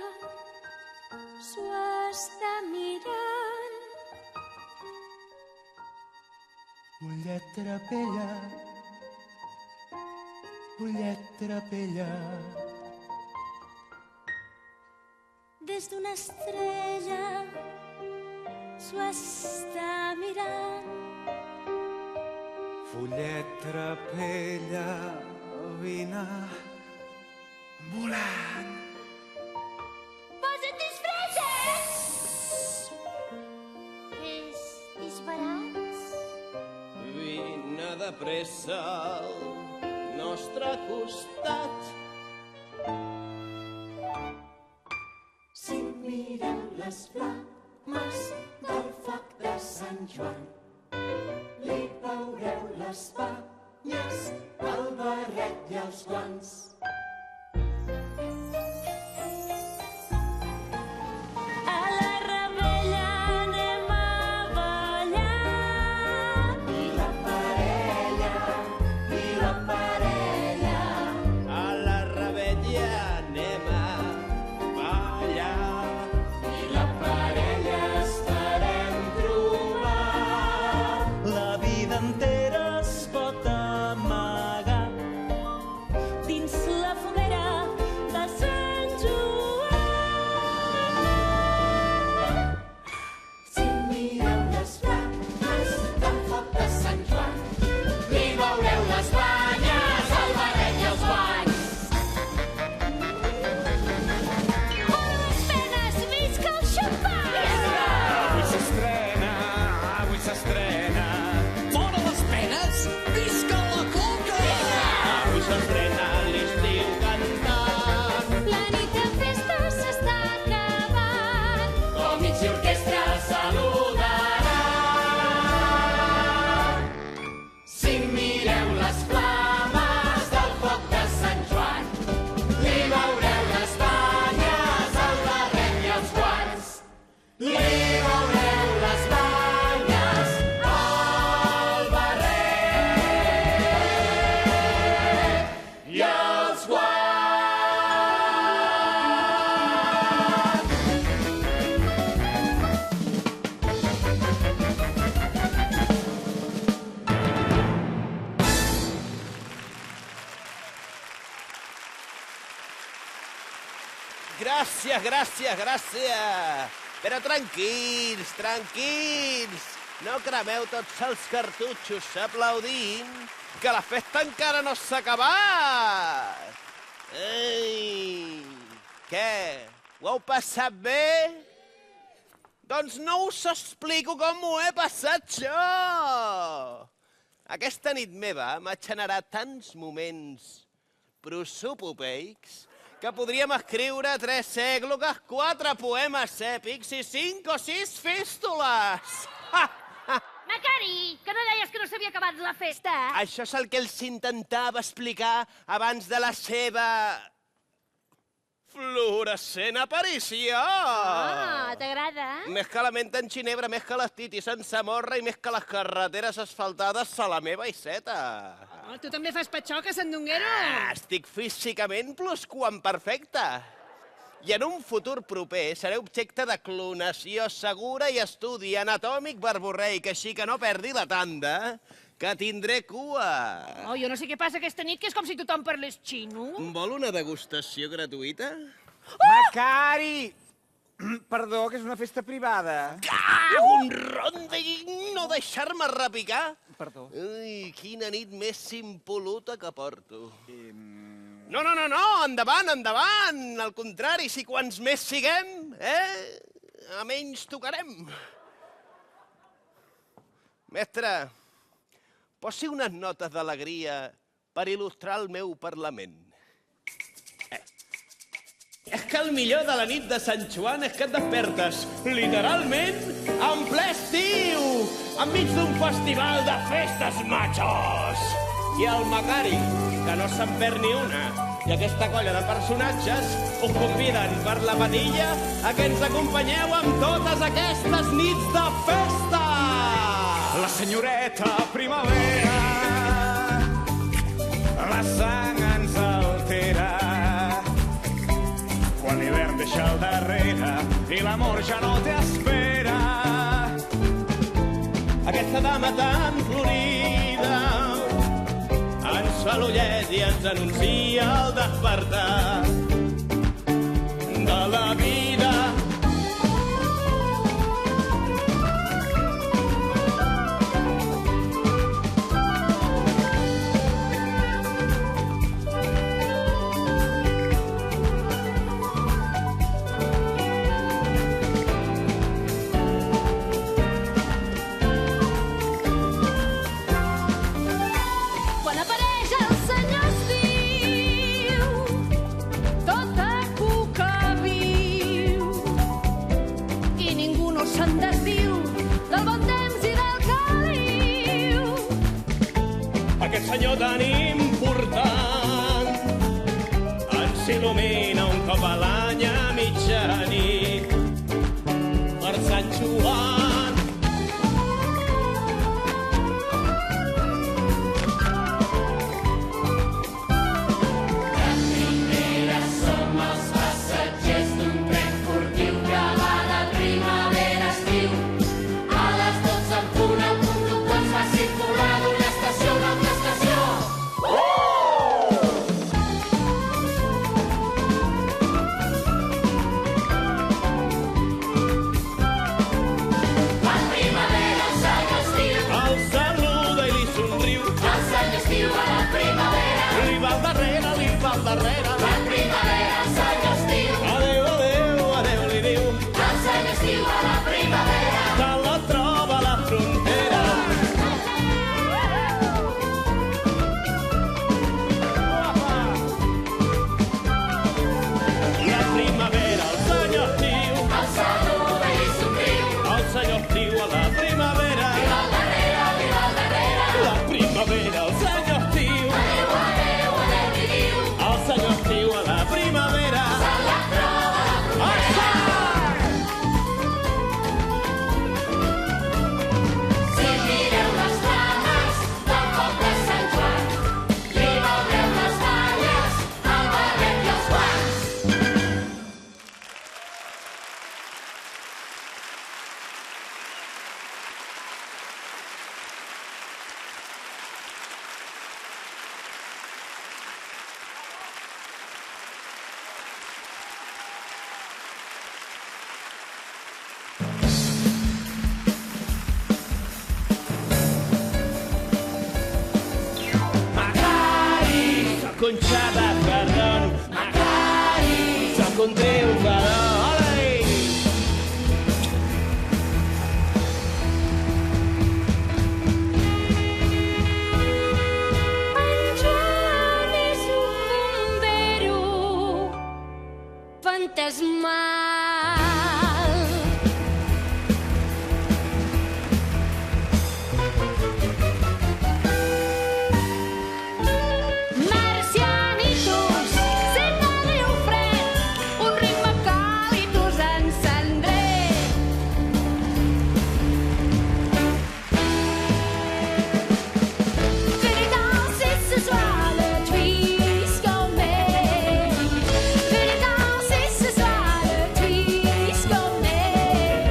s'ho està mirant. Ullet trapella, ullet trapella. Des d'una estrella s'ho està mirant. Fullet trapella, vine volant. Posa't disfresses! És disbarats? Vine de pressa al nostre costat. Si mireu les flames del foc de Sant Joan, li veureu les banyes, el barret i els guants. A la Rebella anem a ballar. I la parella, i la parella. A la Rebella anem a ballar. I la parella esperem trobar. La vida entera es pot amagar Dins la foguera de Sant Joan. Si mireu les flames del foc de Sant Joan, li veureu les banyes, el barret i els guants. Les penes, visca el xampany! Avui s'estrena. Fora les penes! Visca la coca! Avui s'estrena l'estiu cantant. La nit de festa s'està acabant. Còmics i orquestra saludaran. Si mireu les flames del foc de Sant Joan, li veureu les banyes, el barret i els guants. Li veureu les banyes, el barret i els guants. Gràcies, gràcies, gràcies. Però tranquils, tranquils. No cremeu tots els cartutxos aplaudint, que la festa encara no s'ha acabat. Ei, què? Ho heu passat bé? Doncs no us explico com ho he passat jo. Aquesta nit meva m'ha generat tants moments prosopopeics que podríem escriure 3 èglogues, 4 poemes èpics i 5 o 6 fístoles. Macari, que no deies que no s'havia acabat la festa? Això és el que els intentava explicar abans de la seva fluorescent aparició. Ah, t'agrada? Més que la menta en ginebra, més que les titis en Samorra i més que les carreteres asfaltades a la meva Iceta. Oh, tu també fas patxoca, Sandunguero? Estic físicament plusquamperfecte. I en un futur proper seré objecte de clonació segura i estudi anatòmic verborreic, així que no perdi la tanda, que tindré cua. Oh, jo no sé què passa aquesta nit, que és com si tothom parlés xino. Vol una degustació gratuïta? Macari! Perdó, que és una festa privada. Un ronda i no deixar-me repicar? Perdó. Ui, quina nit més impoluta que porto. No, endavant, endavant! Al contrari, si quants més siguem, a menys tocarem. Mestre, posi unes notes d'alegria per il·lustrar el meu parlament. És que el millor de la nit de Sant Joan és que et despertes, literalment, en ple estiu, enmig d'un festival de festes machos. I el Macari, que no se'n perd ni una, i aquesta colla de personatges us conviden per la patilla a que ens acompanyeu amb totes aquestes nits de festa. La senyoreta primavera, la sang ens altera. al darrere i l'amor ja no t'espera. Aquesta dama tan florida ens fa l'ullet i ens anuncia el despertar de la vida. Quan apareix el senyor estiu, tota cuca viu, i ningú no se'n desdiu del bon temps i del caliu. Aquest senyor tan important ens il·lumina un cop a l'any a mitjanit per Sant Joan. Som els passatgers d'un tren furtiu que va de primavera a estiu. A les 12 en punt el conductor ens fa circular d'una estació a una altra estació. La primavera, el senyor estiu. El saluda i li somriu. El senyor estiu a la primavera. Li va al darrere, li va al darrere. La primavera, el senyor estiu. Adéu, adéu, adéu, li diu. El senyor estiu a la primavera. Que la troba a la frontera. La primavera, el senyor estiu. El saluda i li somriu. El senyor estiu a la primavera. Li va al darrere, li va al darrere. La primavera, el senyor estiu. Adéu, adéu, adéu, li diu. El senyor estiu a la primavera. Se la troba a la frontera. Si mireu les flames del foc de Sant Joan, li veureu les banyes, el barret i els guants. Macari, Conxada, perdón. Macari, soc un triomfador. Ole! En Joan és un bombero fantasmal. Marcianitos, sent el meu fred, un ritme càlid us encendré. Venez danser ce soir le twist gourmet. Venez danser ce soir le twist gourmet.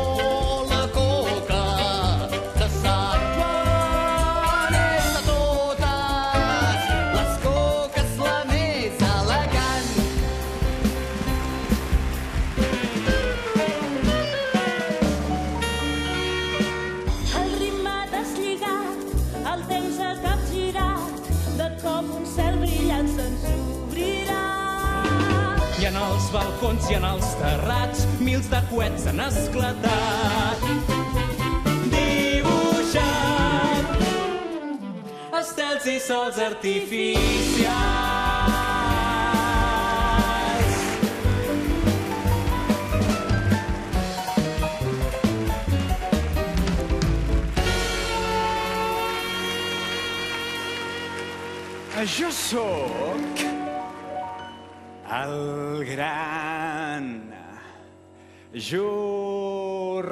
Oh, la coca, que sap quan és de totes. Les coques la més elegant. El ritme deslligat, el temps ha capgirat, de cop un cel brillant se'ns obrirà. I en els balcons i en els terrats mils de coets han esclatat. Dibuixant estels i sols artificials. Jo sóc el gran Jordiet.